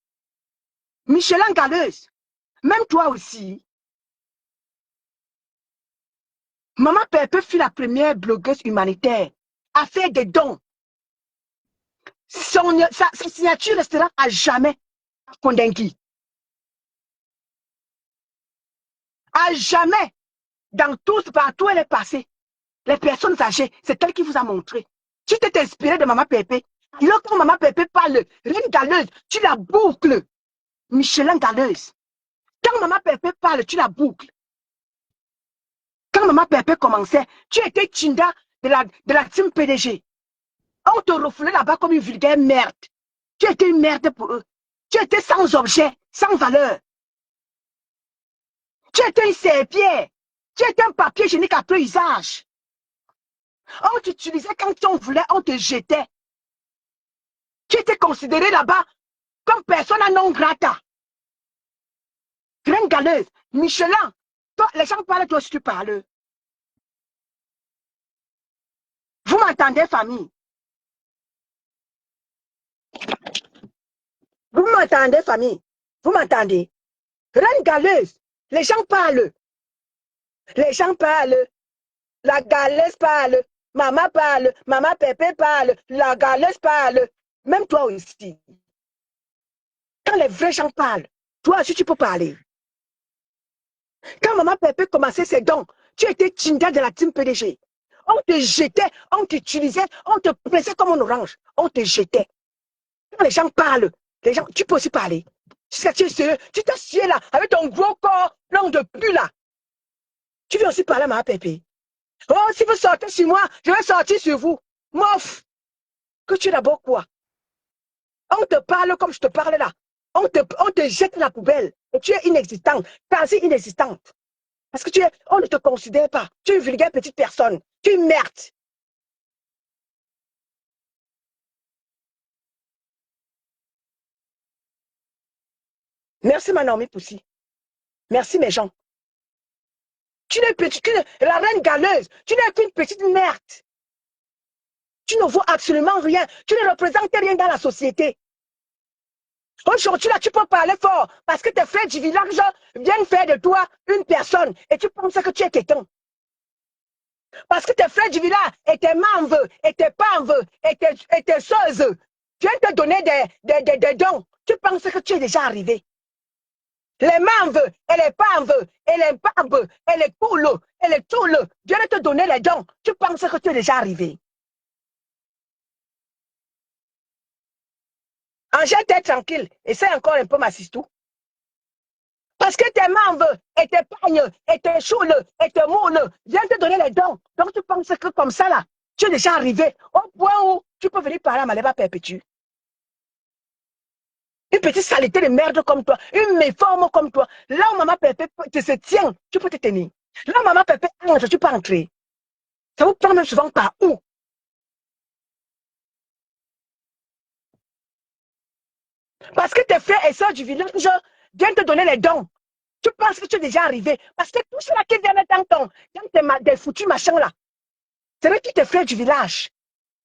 Michelin galeuse, même toi aussi. Maman Pépé fut la première blogueuse humanitaire à faire des dons. Sa signature restera à jamais à Kondengui. À jamais, partout où elle est passée, les personnes âgées, c'est elle qui vous a montré. Tu t'es inspiré de Maman Pépé. Alors quand Maman Pépé parle, reine galeuse, tu la boucles. Michelin galeuse. Quand Maman Pépé parle, tu la boucles. Quand Maman Pépé commençait, tu étais Chinda de la team PDG. On te refoulait là-bas comme une vulgaire merde. Tu étais une merde pour eux. Tu étais sans objet, sans valeur. Tu étais une serpillère. Tu étais un papier hygiénique après usage. On t'utilisait quand on voulait, on te jetait. Tu étais considéré là-bas comme personne à non grata. Graine galeuse, Michelin. Toi, les gens parlent, toi aussi tu parles. Vous m'entendez, famille? Vous m'entendez, famille? Vous m'entendez? Reine galeuse, les gens parlent. Les gens parlent. La galeuse parle. Maman parle. Maman Pépé parle. La galeuse parle. Même toi aussi. Quand les vrais gens parlent, toi aussi tu peux parler. Quand Maman Pépé commençait ses dons, tu étais Chinda de la team PDG. On te jetait, on t'utilisait, on te pressait comme un orange. On te jetait. Quand les gens parlent, les gens, tu peux aussi parler. Tu t'assieds là, avec ton gros corps plein de pus là. Tu viens aussi parler à Maman Pépé. Oh, si vous sortez sur moi, je vais sortir sur vous. Mof! Que tu es d'abord quoi? On te parle comme je te parle là. On te jette la poubelle. Et tu es inexistante, quasi inexistante. Parce que on ne te considère pas. Tu es une vulgaire petite personne. Tu es une merde. Merci ma Naomi Poussi. Merci mes gens. Tu n'es la reine galeuse. Tu n'es qu'une petite merde. Tu ne vaux absolument rien. Tu ne représentes rien dans la société. Aujourd'hui, là, tu peux parler fort parce que tes frères du village viennent faire de toi une personne et tu penses que tu es quelqu'un. Parce que tes frères du village étaient membres, étaient pauvres, étaient seuls, viennent te donner des dons. Tu penses que tu es déjà arrivé. Les membres et les pauvres et les barbes et les poules et les toules viennent te donner les dons. Tu penses que tu es déjà arrivé. Angèle, t'es tranquille. Essaye encore un peu, ma sistou. Parce que tes membres et tes pagnes et tes choules et tes moules viennent te donner les dons. Donc tu penses que comme ça, là, tu es déjà arrivé au point où tu peux venir parler à Maléva Perpétue. Une petite saleté de merde comme toi, une méforme comme toi. Là où maman Pépé se tient, tu peux te tenir. Là où maman Pépé entre, tu peux entrer. Ça vous prend même souvent par où? Parce que tes frères et soeurs du village viennent te donner les dons. Tu penses que tu es déjà arrivé. Parce que tout cela qui vient dans tes foutus machins là, c'est vrai que tes frères du village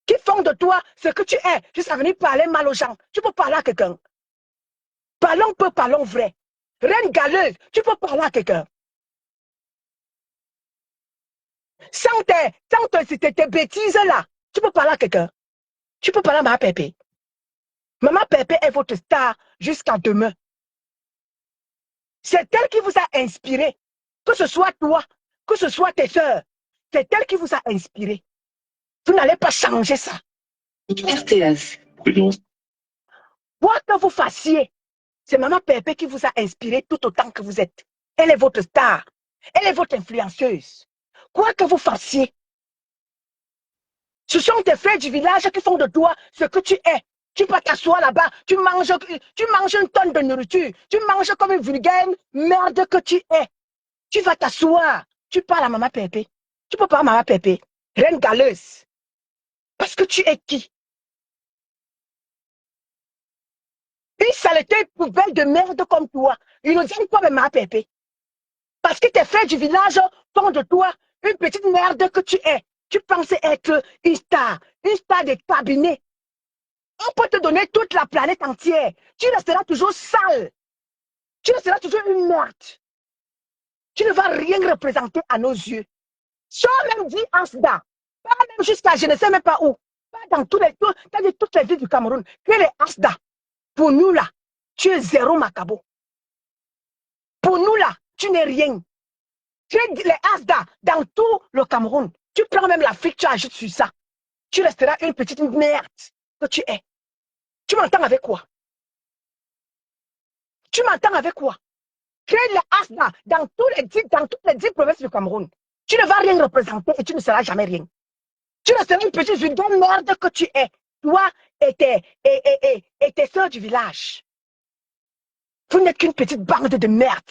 qui font de toi ce que tu es, jusqu'à venir parler mal aux gens. Tu peux parler à quelqu'un. Parlons peu, parlons vrai. Reine galeuse, tu peux parler à quelqu'un. Sans tes bêtises là, tu peux parler à quelqu'un. Tu peux parler à Maman Pépé. Maman Pépé est votre star jusqu'à demain. C'est elle qui vous a inspiré. Que ce soit toi, que ce soit tes soeurs. C'est elle qui vous a inspiré. Vous n'allez pas changer ça. RTS. Quoi que vous fassiez, c'est Maman Pépé qui vous a inspiré tout autant que vous êtes. Elle est votre star. Elle est votre influenceuse. Quoi que vous fassiez, ce sont tes frères du village qui font de toi ce que tu es. Tu peux t'asseoir là-bas, tu manges une tonne de nourriture, tu manges comme une vulgaire merde que tu es. Tu vas t'asseoir, tu parles à Maman Pépé. Tu peux parler à Maman Pépé, reine galeuse. Parce que tu es qui? Une saleté poubelle de merde comme toi. Ils ne disent pas Maman Pépé. Parce que tes frères du village font de toi une petite merde que tu es. Tu penses être une star de cabinet. On peut te donner toute la planète entière. Tu resteras toujours sale. Tu resteras toujours une merde. Tu ne vas rien représenter à nos yeux. Sans même dit Asda. Pas même jusqu'à je ne sais même pas où. Pas dans toutes les villes du Cameroun. Que les Asda. Pour nous là, tu es zéro Macabo. Pour nous là, tu n'es rien. Tu es les Asda dans tout le Cameroun. Tu prends même l'Afrique, tu ajoutes sur ça. Tu resteras une petite merde que tu es. Tu m'entends avec quoi? Tu m'entends avec quoi? Crée les Asda dans toutes les 10 provinces du Cameroun. Tu ne vas rien représenter et tu ne seras jamais rien. Tu resteras une petite vulgaire merde que tu es. Toi et tes soeurs du village. Vous n'êtes qu'une petite bande de merde.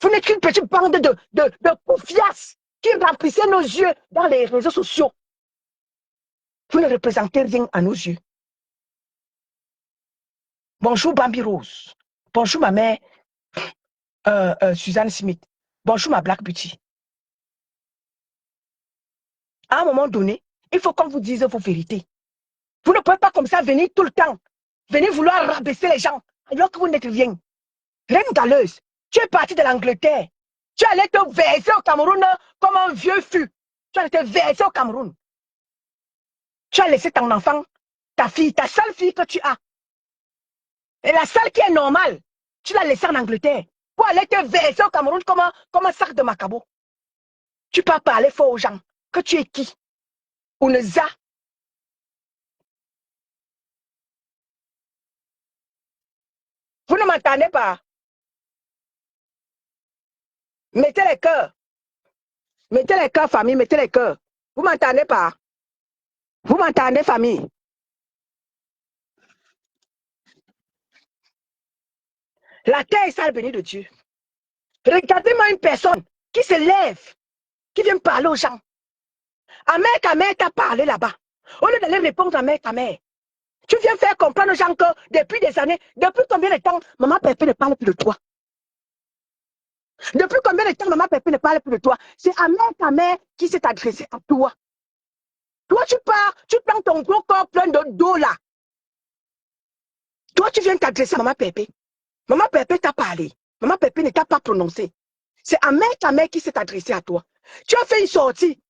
Vous n'êtes qu'une petite bande de poufias qui remplissez nos yeux dans les réseaux sociaux. Vous ne représentez rien à nos yeux. Bonjour Bambi Rose. Bonjour ma mère Suzanne Smith. Bonjour ma Black Beauty. À un moment donné, il faut qu'on vous dise vos vérités. Vous ne pouvez pas comme ça venir tout le temps. Venir vouloir rabaisser les gens alors que vous n'êtes rien. Reine galeuse, tu es parti de l'Angleterre. Tu allais te verser au Cameroun comme un vieux fût. Tu allais te verser au Cameroun. Tu as laissé ton enfant, ta fille, ta seule fille que tu as. Et la seule qui est normale, tu l'as laissée en Angleterre. Pour aller te verser au Cameroun comme un sac de Macabo. Tu peux parler fort aux gens. Que tu es qui? Ouneza. Vous ne m'entendez pas? Mettez les cœurs. Mettez les cœurs, famille, mettez les cœurs. Vous m'entendez pas? Vous m'entendez, famille? La terre est sale bénie de Dieu. Regardez-moi une personne qui se lève, qui vient parler aux gens. Amère ta mère t'a parlé là-bas. Au lieu d'aller répondre à mère ta mère, Tu viens faire comprendre aux gens que depuis des années, depuis combien de temps maman Pépé ne parle plus de toi? Depuis combien de temps maman Pépé ne parle plus de toi? C'est ta mère qui s'est adressée à toi. Toi, tu pars, tu prends ton gros corps plein de dos là. Toi, tu viens t'adresser à maman Pépé. Maman Pépé t'a parlé. Maman Pépé ne t'a pas prononcé. C'est ta mère qui s'est adressée à toi. Tu as fait une sortie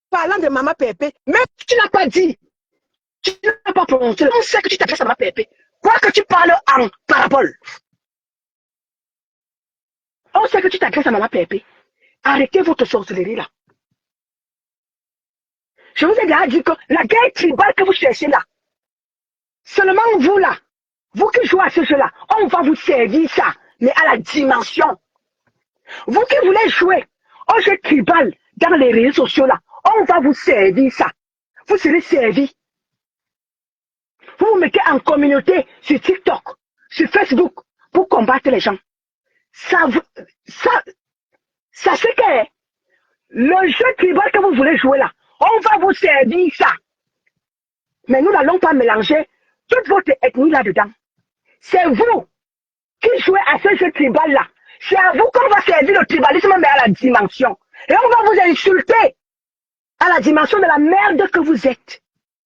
parlant de maman Pépé, mais tu n'as pas dit. Tu n'as pas prononcé. On sait que tu t'adresses à maman Pépé. Quoi que tu parles en parabole. On sait que tu t'adresses à maman Pépé. Arrêtez votre sorcellerie là. Je vous ai déjà dit que la guerre tribale que vous cherchez là, seulement vous là, vous qui jouez à ce jeu là, on va vous servir ça, mais à la dimension. Vous qui voulez jouer au jeu tribal dans les réseaux sociaux là, on va vous servir ça. Vous serez servis. Vous vous mettez en communauté sur TikTok, sur Facebook pour combattre les gens. Ça c'est que le jeu tribal que vous voulez jouer là, on va vous servir ça. Mais nous n'allons pas mélanger toute votre ethnie là-dedans. C'est vous qui jouez à ce jeu tribal là. C'est à vous qu'on va servir le tribalisme, mais à la dimension. Et on va vous insulter à la dimension de la merde que vous êtes.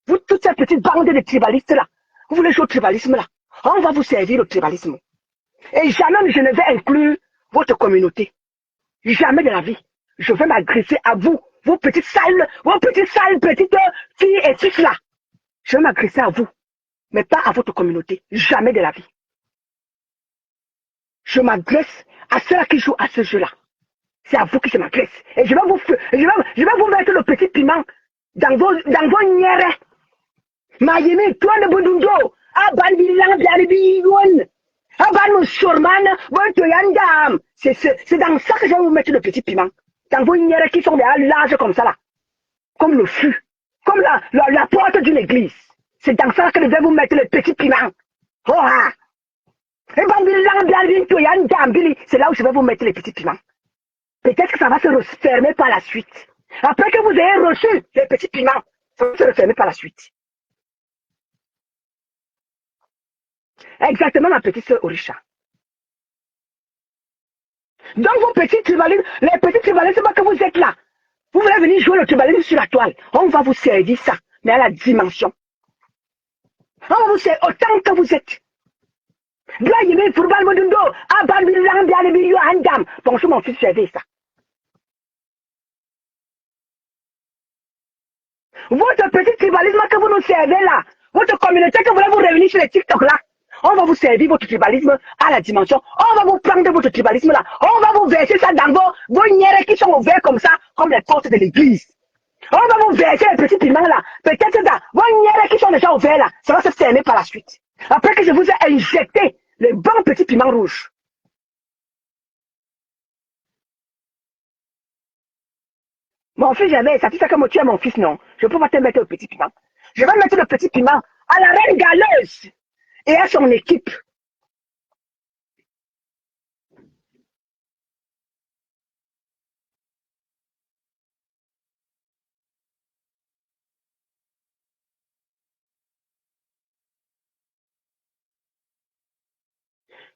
Vous, toutes ces petites bandes de tribalistes là, vous voulez jouer au tribalisme là. On va vous servir le tribalisme. Et jamais je ne vais inclure votre communauté. Jamais de la vie. Je vais m'adresser à vous, vos petites sales petites filles et fils là. Je vais m'adresser à vous, mais pas à votre communauté. Jamais de la vie. Je m'adresse à ceux-là qui jouent à ce jeu-là. C'est à vous que je m'adresse. Et je vais vous mettre le petit piment dans vos nières. Mayimi, toi le Bundundo, Aban Bilang Biaribiwan, Aban Musurman, Bontoyandam. C'est dans ça que je vais vous mettre le petit piment. Dans vos nières qui sont des larges comme ça là. Comme le fût. Comme la porte d'une église. C'est dans ça que je vais vous mettre le petit piment. Oh ah! Et c'est là où je vais vous mettre les petits piments. Peut-être que ça va se refermer par la suite. Après que vous ayez reçu les petits piments, ça va se refermer par la suite. Exactement, ma petite sœur Orisha. Donc vos petits tribalistes, les petits tribalistes, c'est pas que vous êtes là. Vous voulez venir jouer le tribalisme sur la toile. On va vous servir ça, mais à la dimension. On va vous servir autant que vous êtes. Bonjour mon fils, j'ai ça. Votre petit tribalisme que vous nous servez là, votre communauté que vous voulez vous réunir sur les TikTok là, on va vous servir votre tribalisme à la dimension. On va vous prendre votre tribalisme là. On va vous verser ça dans vos nières qui sont ouverts comme ça, comme les portes de l'église. On va vous verser les petits piments là. Peut-être dans vos nières qui sont déjà ouverts là, ça va se fermer par la suite. Après que je vous ai injecté les bons petits piments rouges. Mon fils, j'avais ça. Tu sais comment tu es mon fils, non? Je peux pas te mettre le petit piment. Je vais mettre le petit piment à la reine galeuse et à son équipe.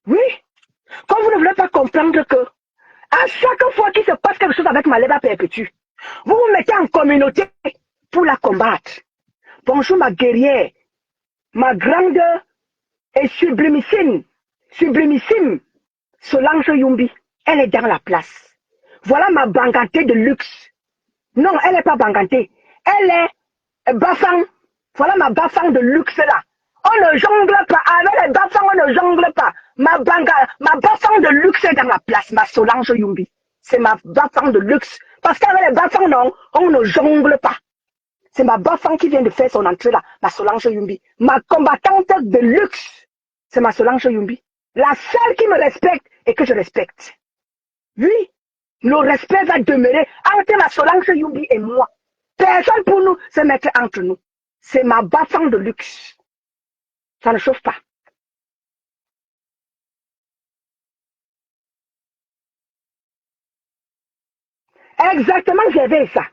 Oui, comme vous ne voulez pas comprendre que à chaque fois qu'il se passe quelque chose avec ma lèvre perpétue, vous vous mettez en communauté pour la combattre. Bonjour ma guerrière, ma grande et sublimissime Solange Yumbi. Elle est dans la place. Voilà ma bangantée de luxe. Non, elle n'est pas bangantée. Elle est bafang. Voilà ma bafang de luxe là. On ne jongle pas. Avec les bafang, on ne jongle pas. Ma bafang de luxe est dans la place. Ma Solange Yumbi. C'est ma bafang de luxe. Parce qu'avec les bafang, non, on ne jongle pas. C'est ma bafang qui vient de faire son entrée là. Ma Solange Yumbi. Ma combattante de luxe. C'est ma Solange Yumbi. La seule qui me respecte et que je respecte. Oui. Le respect va demeurer entre ma Solange Yumbi et moi. Personne pour nous se mettre entre nous. C'est ma bafang de luxe. Ça ne chauffe pas. Exactement, j'avais ça.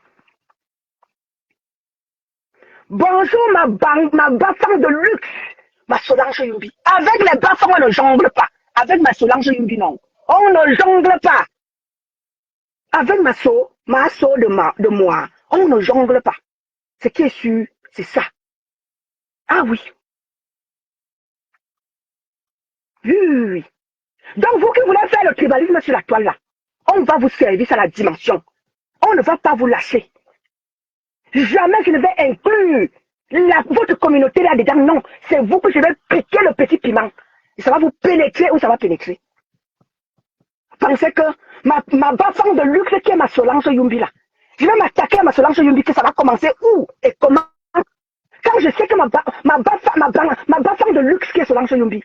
Bonjour ma bafang de luxe. Ma Solange Yumbi. Avec les bas-fonds, on ne jongle pas. Avec ma Solange Yumbi, non. On ne jongle pas. Avec ma de moi, on ne jongle pas. Ce qui est sûr, c'est ça. Ah oui. Oui, oui, oui. Donc, vous qui voulez faire le tribalisme sur la toile, là, on va vous servir à la dimension. On ne va pas vous lâcher. Jamais je ne vais inclure votre communauté là-dedans. Non, c'est vous que je vais piquer le petit piment. Et ça va vous pénétrer ou ça va pénétrer. Pensez que ma bas-fond de luxe qui est ma Solange Yumbi là, je vais m'attaquer à ma Solange Yumbi, que ça va commencer où et comment. Quand je sais que ma bas-fond de luxe qui est Solange Yumbi,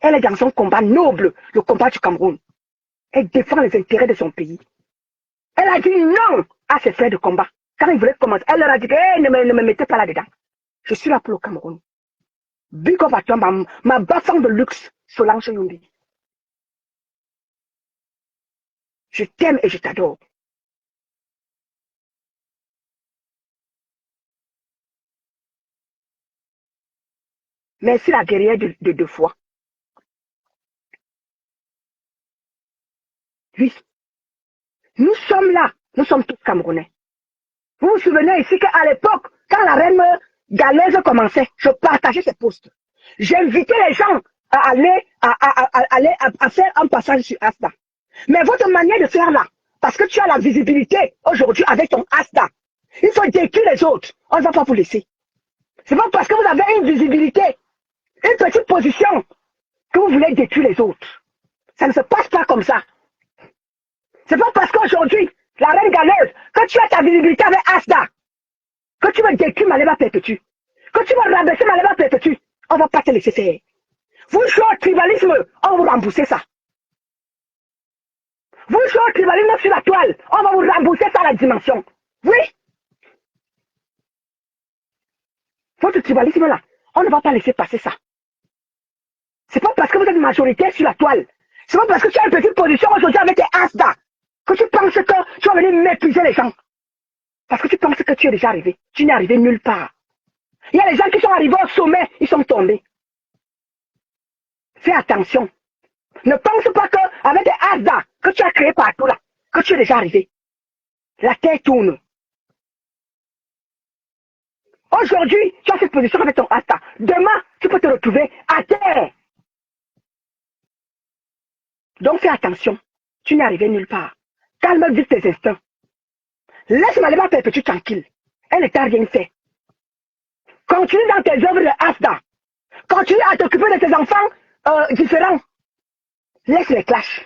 elle est dans son combat noble, le combat du Cameroun. Elle défend les intérêts de son pays. Elle a dit non à ses frères de combat. Quand ils voulaient commencer, elle leur a dit hey, ne me mettez pas là-dedans. Je suis là pour le Cameroun. Big up à toi, ma bas-fond de luxe, Solange Yumbi. Je t'aime et je t'adore. Merci la guerrière de 2 fois. Oui. Nous sommes là. Nous sommes tous Camerounais. Vous vous souvenez ici qu'à l'époque, quand la reine galaise commençait, je partageais ses postes. J'invitais les gens à aller à faire un passage sur Asta. Mais votre manière de faire là, parce que tu as la visibilité aujourd'hui avec ton Asta, il faut détruire les autres. On ne va pas vous laisser. C'est pas parce que vous avez une visibilité, une petite position, que vous voulez détruire les autres. Ça ne se passe pas comme ça. C'est pas parce qu'aujourd'hui, la reine galeuse, que tu as ta visibilité avec Asta, que tu veux détruire Malema Perpétue, que tu veux rabaisser Malema Perpétue, on ne va pas te laisser faire. Vous jouez au tribalisme, on va vous rembourser ça. Vous jouez au tribalisme sur la toile, on va vous rembourser ça à la dimension. Oui. Votre tribalisme là, on ne va pas laisser passer ça. C'est pas parce que vous êtes majoritaire sur la toile, c'est pas parce que tu as une petite position aujourd'hui avec tes Asta, que tu penses que tu vas venir mépriser les gens. Parce que tu penses que tu es déjà arrivé. Tu n'es arrivé nulle part. Il y a des gens qui sont arrivés au sommet, ils sont tombés. Fais attention. Ne pense pas qu'avec des Asta que tu as créé partout là, que tu es déjà arrivé. La terre tourne. Aujourd'hui, tu as cette position avec ton Asta. Demain, tu peux te retrouver à terre. Donc fais attention. Tu n'es arrivé nulle part. Calme vite tes instincts. Laisse Malema Perpétue tranquille. Elle ne t'a rien fait. Continue dans tes œuvres de Asta. Continue à t'occuper de tes enfants différents. Laisse les clashs.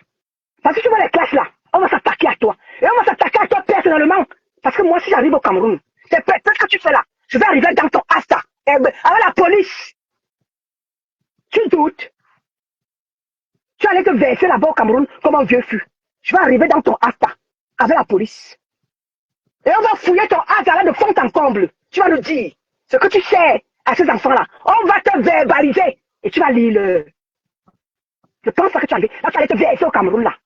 Parce que tu vois les clashs là, on va s'attaquer à toi. Et on va s'attaquer à toi personnellement. Parce que moi, si j'arrive au Cameroun, c'est peut-être ce que tu fais là. Je vais arriver dans ton Asta. Avec la police. Tu doutes. Tu allais te verser là-bas au Cameroun comme un vieux fût. Je vais arriver dans ton Asta. Avec la police. Et on va fouiller ton Asta là de fond en comble. Tu vas nous dire ce que tu sais à ces enfants-là. On va te verbaliser. Et tu vas lire le... Je pense que tu as dit. Là, tu allais te verser au Cameroun là.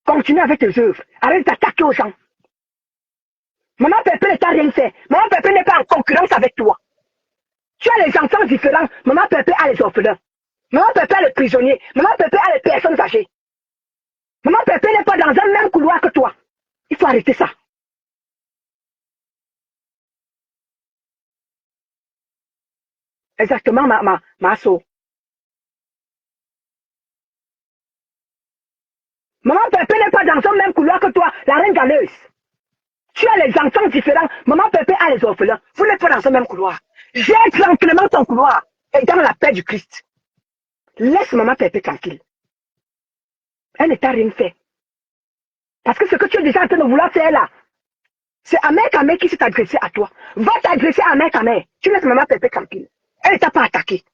Continue avec tes œuvres. Arrête d'attaquer aux gens. Maman Pépé ne t'a rien fait. Maman Pépé n'est pas en concurrence avec toi. Tu as les enfants différents. Maman Pépé a les orphelins. Maman Pépé a les prisonniers. Maman Pépé a les personnes âgées. Maman Pépé n'est pas dans un même couloir que toi. Il faut arrêter ça. Exactement, ma soeur. Maman Pépé n'est pas dans un même couloir que toi, la reine galeuse. Tu as les enfants différents. Maman Pépé a les orphelins. Vous n'êtes pas dans un même couloir. J'ai tranquillement ton couloir. Et dans la paix du Christ. Laisse Maman Pépé tranquille. Elle ne t'a rien fait. Parce que ce que tu es déjà en train de vouloir faire là, c'est Amer Kamé qui s'est adressé à toi. Va t'adresser à Amer Kamé. Tu laisses Maman Pépé tranquille. Elle ne t'a pas attaqué.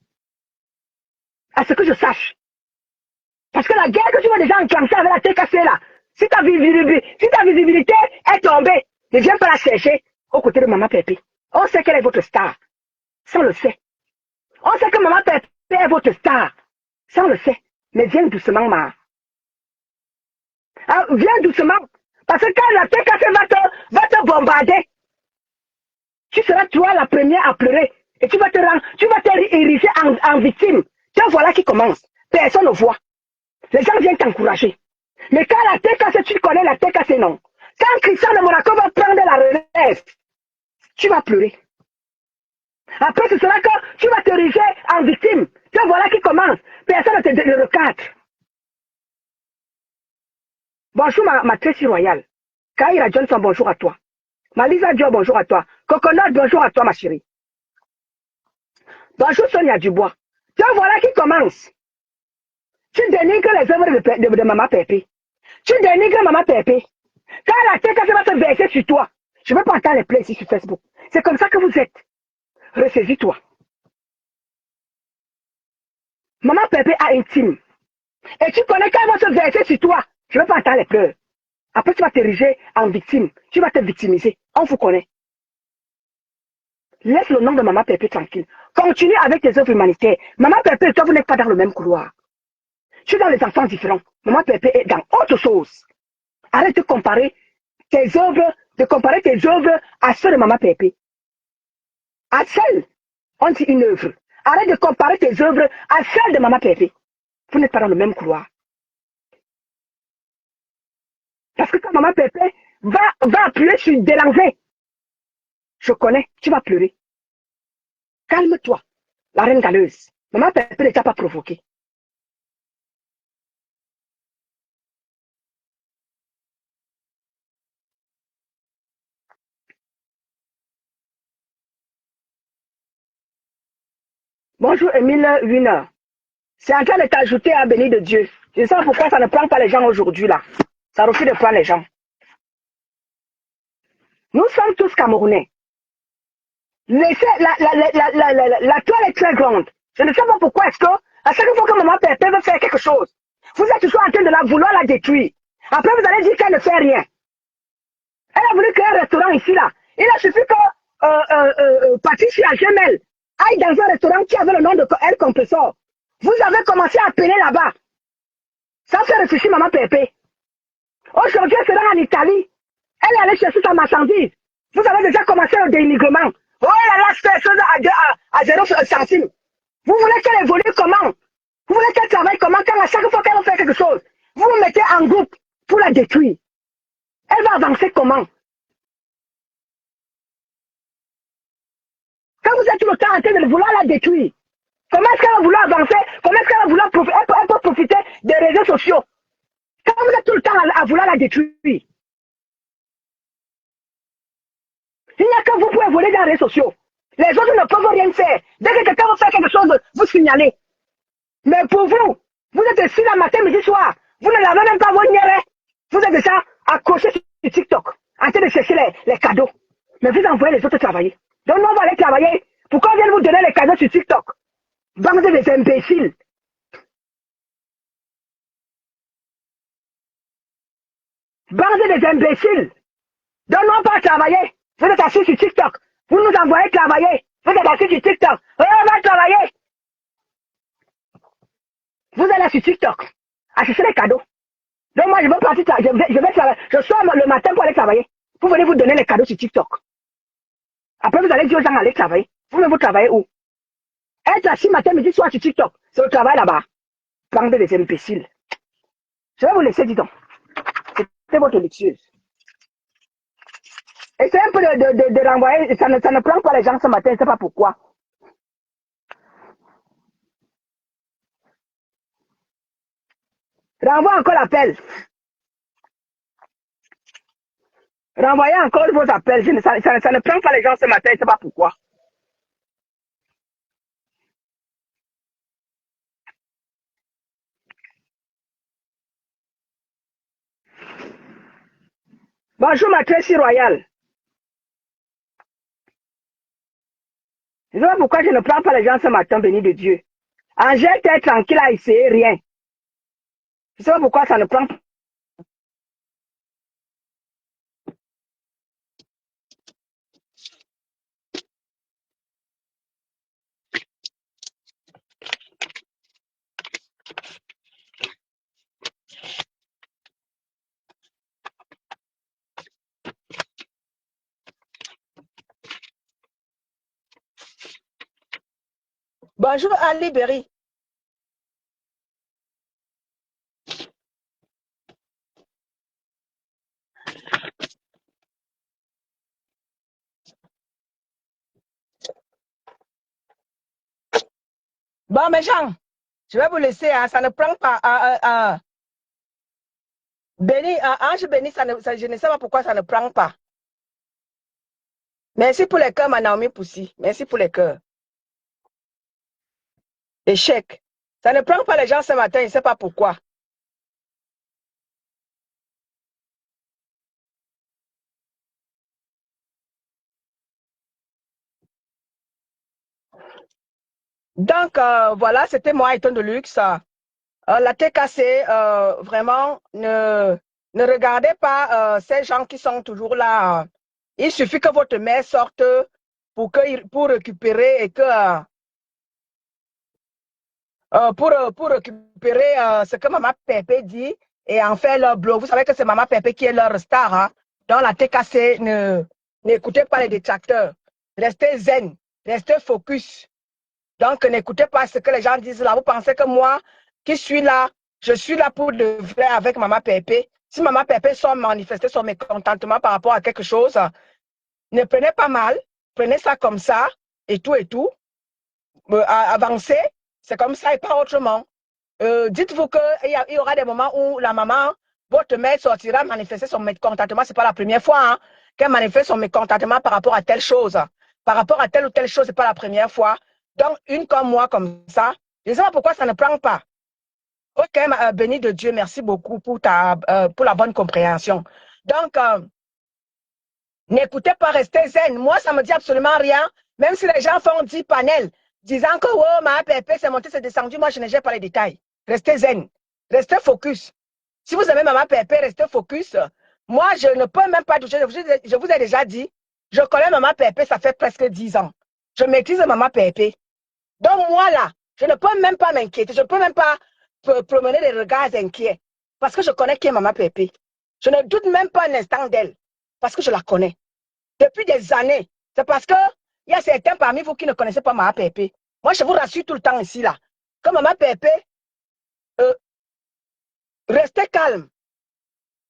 À ce que je sache. Parce que la guerre que tu vas déjà enclencher avec la tête cassée là, si ta visibilité est tombée, ne viens pas la chercher aux côtés de Maman Pépé. On sait qu'elle est votre star. Ça on le sait. On sait que Maman Pépé est votre star. Ça on le sait. Mais viens doucement, viens doucement. Parce que quand la tête cassée va te bombarder, tu seras toi la première à pleurer. Et tu vas te ériger en victime. Tiens, voilà qui commence. Personne ne voit. Les gens viennent t'encourager. Mais quand la TKC, tu connais la TKC, non. Quand Christian de Monaco va prendre la relève, tu vas pleurer. Après, ce sera que tu vas te ériger en victime. Tiens, voilà qui commence. Personne ne te recadre. Bonjour, ma Tracy Royale. Kaira Johnson, bonjour à toi. Malisa Diop, bonjour à toi. Coconut, bonjour à toi, ma chérie. Bonjour, Sonia Dubois. Tiens, voilà qui commence. Tu dénigres les œuvres de Maman Pépé. Tu dénigres Maman Pépé. Quand la tête va se verser sur toi, je ne veux pas entendre les plays ici sur Facebook. C'est comme ça que vous êtes. Ressaisis-toi. Maman Pépé a intime. Et tu connais quand elle va se verser sur toi, je ne veux pas entendre les pleurs. Après, tu vas t'ériger en victime. Tu vas te victimiser. On vous connaît. Laisse le nom de Maman Pépé tranquille. Continue avec tes œuvres humanitaires. Maman Pépé et toi, vous n'êtes pas dans le même couloir. Je suis dans les enfants différents. Maman Pépé est dans autre chose. Arrête de comparer tes œuvres à ceux de Maman Pépé. À celles, on dit une œuvre. Arrête de comparer tes œuvres à celles de Maman Pépé. Vous n'êtes pas dans le même couloir. Parce que quand Maman Pépé va appuyer sur Délancé, je connais, tu vas pleurer. Calme-toi, la reine galeuse. Maman Pépé ne t'a pas provoqué. Bonjour Émile Wiener. C'est en train de t'ajouter à béni de Dieu. Je sais pourquoi ça ne prend pas les gens aujourd'hui là. Ça refuse de prendre les gens. Nous sommes tous Camerounais. La toile est très grande. Je ne sais pas pourquoi est-ce que, à chaque fois que Maman Pépé veut faire quelque chose, vous êtes toujours en train de vouloir la détruire. Après, vous allez dire qu'elle ne fait rien. Elle a voulu créer un restaurant ici, là. Il a suffi que Patricia Gemel aille dans un restaurant qui avait le nom de El Compressor. Vous avez commencé à peiner là-bas. Ça fait réfléchir Maman Pépé. Aujourd'hui, elle sera en Italie. Elle est allée chercher sa marchandise. Vous avez déjà commencé le dénigrement. Oh là là, je fais chose à 0 centime. Vous voulez qu'elle évolue comment? Vous voulez qu'elle travaille comment? Quand à chaque fois qu'elle va faire quelque chose, vous vous mettez en groupe pour la détruire. Elle va avancer comment? Quand vous êtes tout le temps en train de vouloir la détruire, comment est-ce qu'elle va vouloir avancer? Comment est-ce qu'elle va vouloir profiter? Elle peut profiter des réseaux sociaux. Quand vous êtes tout le temps à vouloir la détruire, il n'y a que vous pour évoluer dans les réseaux sociaux. Les autres ne peuvent rien faire. Dès que quelqu'un veut faire quelque chose, vous signalez. Mais pour vous, vous êtes ici le matin, midi, soir. Vous ne l'avez même pas vos niais. Vous êtes déjà accroché sur TikTok, en train de chercher les cadeaux. Mais vous envoyez les autres travailler. Donc nous, on va aller travailler. Pourquoi on vient vous donner les cadeaux sur TikTok? Bande des imbéciles. Bande des imbéciles. Donc nous, on va travailler. Vous êtes assis sur TikTok. Vous nous envoyez travailler. Vous êtes assis sur TikTok. On va travailler. Vous allez sur TikTok à chercher les cadeaux. Donc moi, je vais partir, je vais travailler. Je sors le matin pour aller travailler. Vous venez vous donner les cadeaux sur TikTok. Après, vous allez dire aux gens d'aller travailler. Vous travaillez où? Être assis matin, midi, soir sur TikTok. C'est le travail là-bas. Bande des imbéciles. Je vais vous laisser, dis donc. C'était votre luxueuse. Essayez un peu de renvoyer. Ça ne prend pas les gens ce matin, je ne sais pas pourquoi. Renvoie encore l'appel. Renvoyez encore vos appels. Ça ne prend pas les gens ce matin, je ne sais pas pourquoi. Bonjour ma Tracy Royale. Je ne sais pas pourquoi je ne prends pas les gens ce matin, béni de Dieu. Angèle, t'es tranquille à essayer rien. Je ne sais pas pourquoi ça ne prend pas. Bonjour Ali Berry. Bon, mes gens, je vais vous laisser, hein, ça ne prend pas. Béni, Ange Béni, je ne sais pas pourquoi ça ne prend pas. Merci pour les cœurs, ma Naomi Poussi. Merci pour les cœurs. Échec. Ça ne prend pas les gens ce matin, je ne sais pas pourquoi. Donc, voilà, c'était moi, Eton de Luxe. La TKC, vraiment, ne regardez pas ces gens qui sont toujours là. Il suffit que votre mère sorte pour récupérer et que pour récupérer ce que Maman Pépé dit et en faire leur blog. Vous savez que c'est Maman Pépé qui est leur star. Hein? Dans la TKC, n'écoutez pas les détracteurs. Restez zen, restez focus. Donc, n'écoutez pas ce que les gens disent là. Vous pensez que moi, qui suis là, je suis là pour de vrai avec Maman Pépé. Si Maman Pépé sort manifester son mécontentement par rapport à quelque chose, ne prenez pas mal, prenez ça comme ça et tout et tout. Avancez, c'est comme ça et pas autrement. Dites-vous qu'il y aura des moments où la maman, votre mère sortira manifester son mécontentement. Ce n'est pas la première fois hein, qu'elle manifeste son mécontentement par rapport à telle chose. Par rapport à telle ou telle chose, ce n'est pas la première fois. Donc, une comme moi, comme ça, je ne sais pas pourquoi ça ne prend pas. Ok, béni de Dieu, merci beaucoup pour la bonne compréhension. Donc, n'écoutez pas, restez zen. Moi, ça ne me dit absolument rien. Même si les gens font 10 panels, disant que oh, ma pépé, c'est monté, c'est descendu, moi, je ne gère pas les détails. Restez zen. Restez focus. Si vous aimez Maman Pépé, restez focus. Moi, je ne peux même pas toucher. Je vous ai déjà dit, je connais Maman Pépé, ça fait presque 10 ans. Je maîtrise Maman Pépé. Donc, moi, là, je ne peux même pas m'inquiéter. Je ne peux même pas promener des regards inquiets. Parce que je connais qui est Maman Pépé. Je ne doute même pas un instant d'elle. Parce que je la connais. Depuis des années. C'est parce que il y a certains parmi vous qui ne connaissez pas Maman Pépé. Moi, je vous rassure tout le temps ici, là. Que Maman Pépé, restez calme.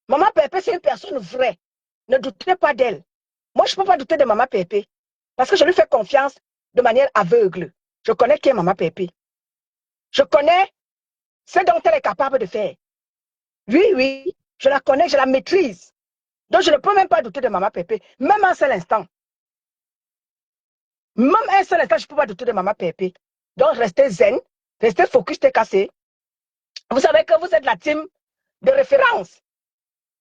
Maman Pépé, c'est une personne vraie. Ne doutez pas d'elle. Moi, je ne peux pas douter de Maman Pépé. Parce que je lui fais confiance de manière aveugle. Je connais qui est Maman Pépé. Je connais ce dont elle est capable de faire. Oui, oui, je la connais, je la maîtrise. Donc, je ne peux même pas douter de Maman Pépé, même un seul instant. Même un seul instant, je ne peux pas douter de Maman Pépé. Donc, restez zen, restez focus, t'es cassé. Vous savez que vous êtes la team de référence.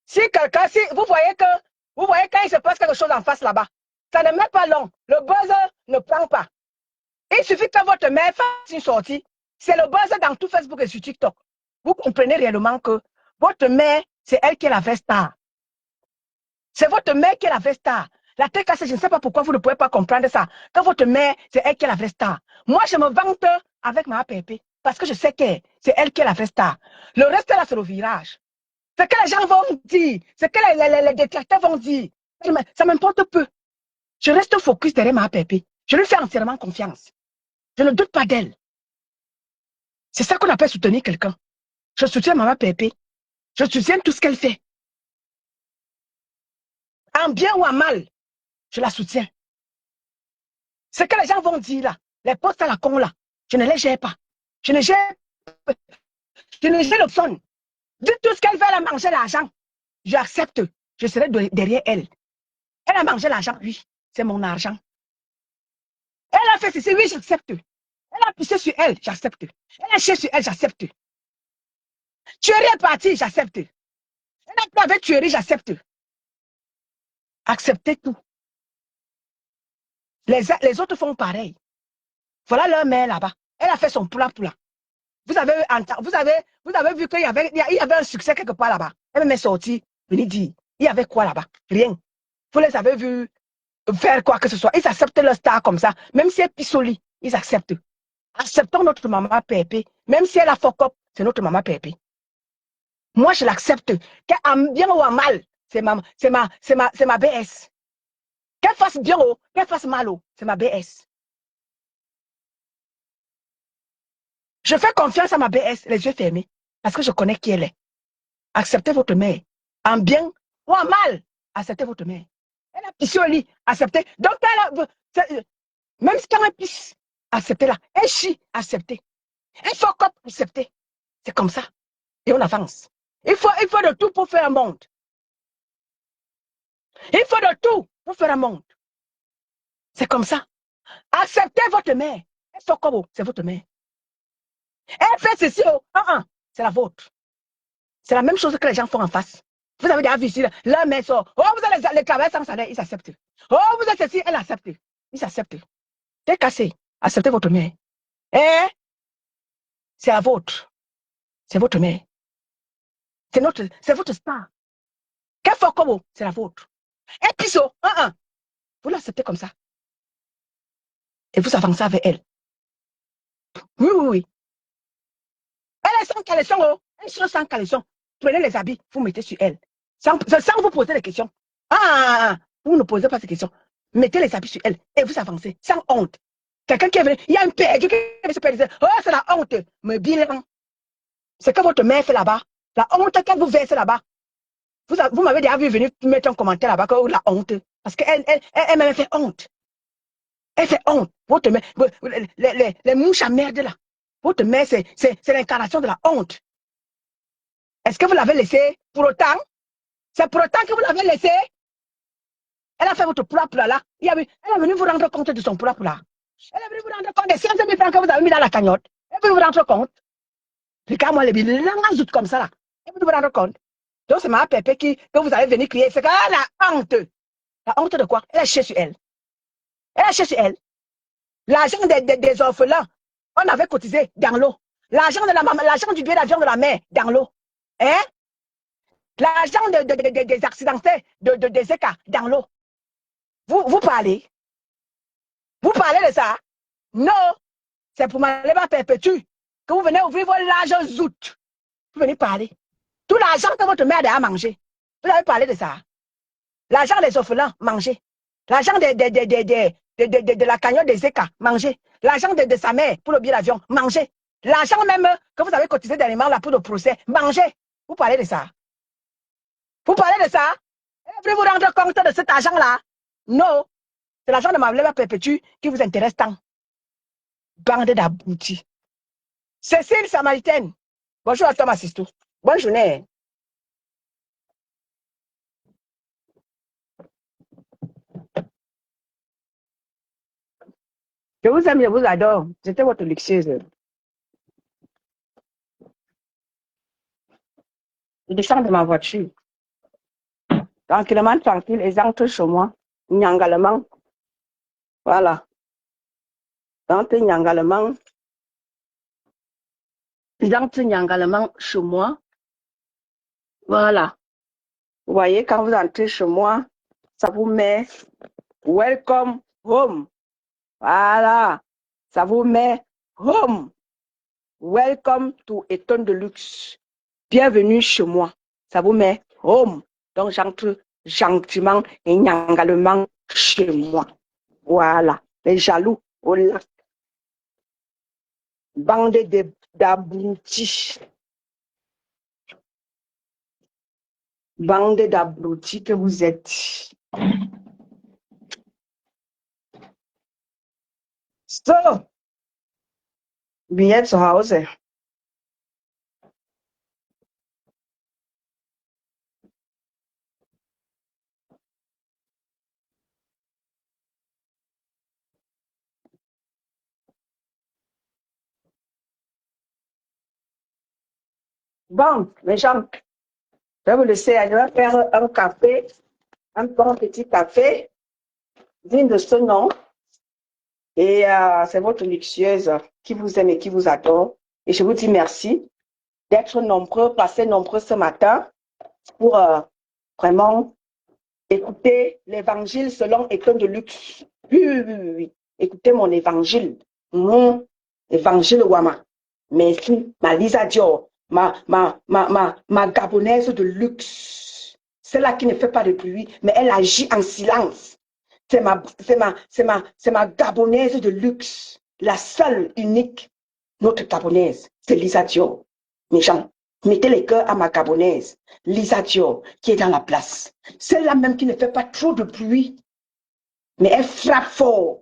Si quelqu'un, si vous voyez quand il se passe quelque chose en face là-bas, ça ne met pas long. Le buzzer ne prend pas. Il suffit que votre mère fasse une sortie. C'est le buzzer dans tout Facebook et sur TikTok. Vous comprenez réellement que votre mère, c'est elle qui est la vraie star. C'est votre mère qui est la vraie star. La TKC, je ne sais pas pourquoi vous ne pouvez pas comprendre ça. Quand votre mère, c'est elle qui est la vraie star. Moi, je me vante avec ma pépé parce que je sais que c'est elle qui est la vraie star. Le reste, là, c'est le virage. Ce que les gens vont dire, ce que les détracteurs vont dire, ça m'importe peu. Je reste focus derrière ma pépé. Je lui fais entièrement confiance. Je ne doute pas d'elle. C'est ça qu'on appelle soutenir quelqu'un. Je soutiens Maman Pépé. Je soutiens tout ce qu'elle fait. En bien ou en mal, je la soutiens. Ce que les gens vont dire là, les postes à la con là, je ne les gère pas. Je ne gère le son. Dites tout ce qu'elle veut, elle a mangé l'argent. J'accepte. Je serai derrière elle. Elle a mangé l'argent, oui, c'est mon argent. Elle a fait ceci, oui, j'accepte. Elle a poussé sur elle, j'accepte. Elle a chié sur elle, j'accepte. Tuerie est partie, j'accepte. Elle a pris avec tuerie, j'accepte. Acceptez tout. Les autres font pareil. Voilà leur mère là-bas. Elle a fait son poula. Vous avez vu qu'il y avait un succès quelque part là-bas. Elle m'est sortie, venez dire, il y avait quoi là-bas? Rien. Vous les avez vus faire quoi que ce soit. Ils acceptent leur star comme ça. Même si elle pissoli, ils acceptent. Acceptons notre maman Pépé. Même si elle a fuck up, c'est notre maman Pépé. Moi, je l'accepte. Qu'elle bien ou en mal, c'est ma BS. Qu'elle fasse bien ou qu'elle fasse mal, c'est ma BS. Je fais confiance à ma BS, les yeux fermés, parce que je connais qui elle est. Acceptez votre mère. En bien ou en mal, acceptez votre mère. Elle a pissé au lit, acceptez. Donc, même si elle pisse, acceptez-la. Elle chie, acceptez. Elle fuck up, acceptez. C'est comme ça. Et on avance. Il faut de tout pour faire un monde. Il faut de tout pour faire un monde. C'est comme ça. Acceptez votre mère. Elle fuck up, c'est votre mère. Elle fait ceci, c'est la vôtre. C'est la même chose que les gens font en face. Vous avez déjà vu ici, la mère sort. Oh, vous allez les travailler sans salaire, ils acceptent. Oh, vous êtes ceci, elle accepte. Ils acceptent. C'est cassé. Acceptez votre mère. Eh? C'est la vôtre. C'est votre mère. C'est votre star. Quel fort comme c'est la vôtre. Et puis, vous l'acceptez comme ça. Et vous avancez avec elle. Oui, oui, oui. Elle est sans caleçon, oh. Elle est sans caleçon. Prenez les habits, vous mettez sur elle. Sans vous poser les questions. Vous ne posez pas ces questions. Mettez les habits sur elle et vous avancez sans honte. Quelqu'un qui est venu, il y a un perdu qui vient se perdre. Oh, c'est la honte. Mais bilan. C'est que votre mère fait là-bas. La honte qu'elle vous verse là-bas. Vous m'avez déjà vu venir mettre un commentaire là-bas que la honte. Parce qu'elle m'a fait honte. Elle fait honte. Votre mère, les mouches à merde là. Votre mère, c'est l'incarnation de la honte. Est-ce que vous l'avez laissé pour autant? C'est pour autant que vous l'avez laissé? Elle a fait votre propre là. Elle est venue vous rendre compte de son propre là. Elle est venue vous rendre compte des 15 000 francs que vous avez mis dans la cagnotte. Elle est venue vous rendre compte. Regarde-moi les billes, comme ça là. Elle est venue vous rendre compte. Donc c'est ma pépé que vous allez venir crier. C'est que la honte. La honte de quoi? Elle a cherché sur elle. Elle a cherché sur elle. L'argent des orphelins, on avait cotisé dans l'eau. L'argent de la maman, l'argent du billet d'avion de la mère, dans l'eau. Hein? L'argent des accidentés, des écarts, dans l'eau. Vous parlez? Vous parlez de ça? Non. C'est pour Malema Perpétue que vous venez ouvrir vos larges zoutes. Vous venez parler. Tout l'argent que votre mère a mangé. Vous avez parlé de ça? L'argent des orphelins, mangé. L'argent de la cagnotte des écarts, mangé. L'argent de sa mère pour le billet d'avion, mangé. L'argent même que vous avez cotisé dernièrement là pour le procès, mangé. Vous parlez de ça? Vous parlez de ça? Vous vous rendre compte de cet argent-là? Non. C'est l'argent de Malema Perpétue qui vous intéresse tant. Bande d'aboutis. Cécile Samaritaine. Bonjour à toi, ma sister. Bonne journée. Je vous aime, je vous adore. J'étais votre luxueuse. Je descends de ma voiture. Tranquillement, tranquille, et j'entre chez moi. Nyangalement. Voilà. J'entre nyangalement. J'entre nyangalement chez moi. Voilà. Vous voyez, quand vous entrez chez moi, ça vous met welcome home. Voilà. Ça vous met home. Welcome to Eton de luxe. Bienvenue chez moi. Ça vous met home. Donc, j'entre gentiment et nyangalement chez moi. Voilà. Les jaloux au lac. Bande d'abrutis. Bande d'abrutis que vous êtes. So, bien zu Hause. Bon, mes gens, je vais vous laisser, je vais faire un café, un bon petit café, digne de ce nom. Et c'est votre luxueuse qui vous aime et qui vous adore. Et je vous dis merci d'être nombreux, passer nombreux ce matin pour vraiment écouter l'évangile selon Eton de luxe. Oui. Écoutez mon évangile. Mon évangile Wama. Merci, ma Lisa Dior, ma gabonaise de luxe. Celle-là qui ne fait pas de bruit, mais elle agit en silence. C'est ma gabonaise de luxe. La seule, unique. Notre Gabonaise, c'est Lisa Dior. Mes gens, mettez les cœurs à ma Gabonaise, Lisa Dior, qui est dans la place. Celle-là même qui ne fait pas trop de bruit, mais elle frappe fort.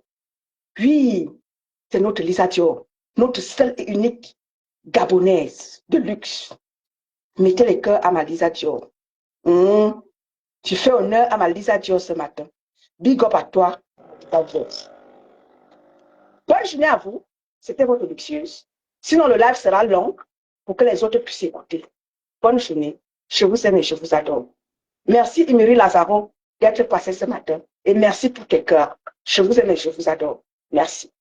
Oui, c'est notre Lisa Dior, notre seule et unique Gabonaise de luxe. Mettez les cœurs à ma Lisa Dior. Tu fais honneur à ma Lisa Dior ce matin. Big up à toi. Bonne journée à vous. C'était votre luxueuse. Sinon, le live sera long pour que les autres puissent écouter. Bonne journée. Je vous aime et je vous adore. Merci, Emery Lazaro, d'être passé ce matin. Et merci pour tes cœurs. Je vous aime et je vous adore. Merci.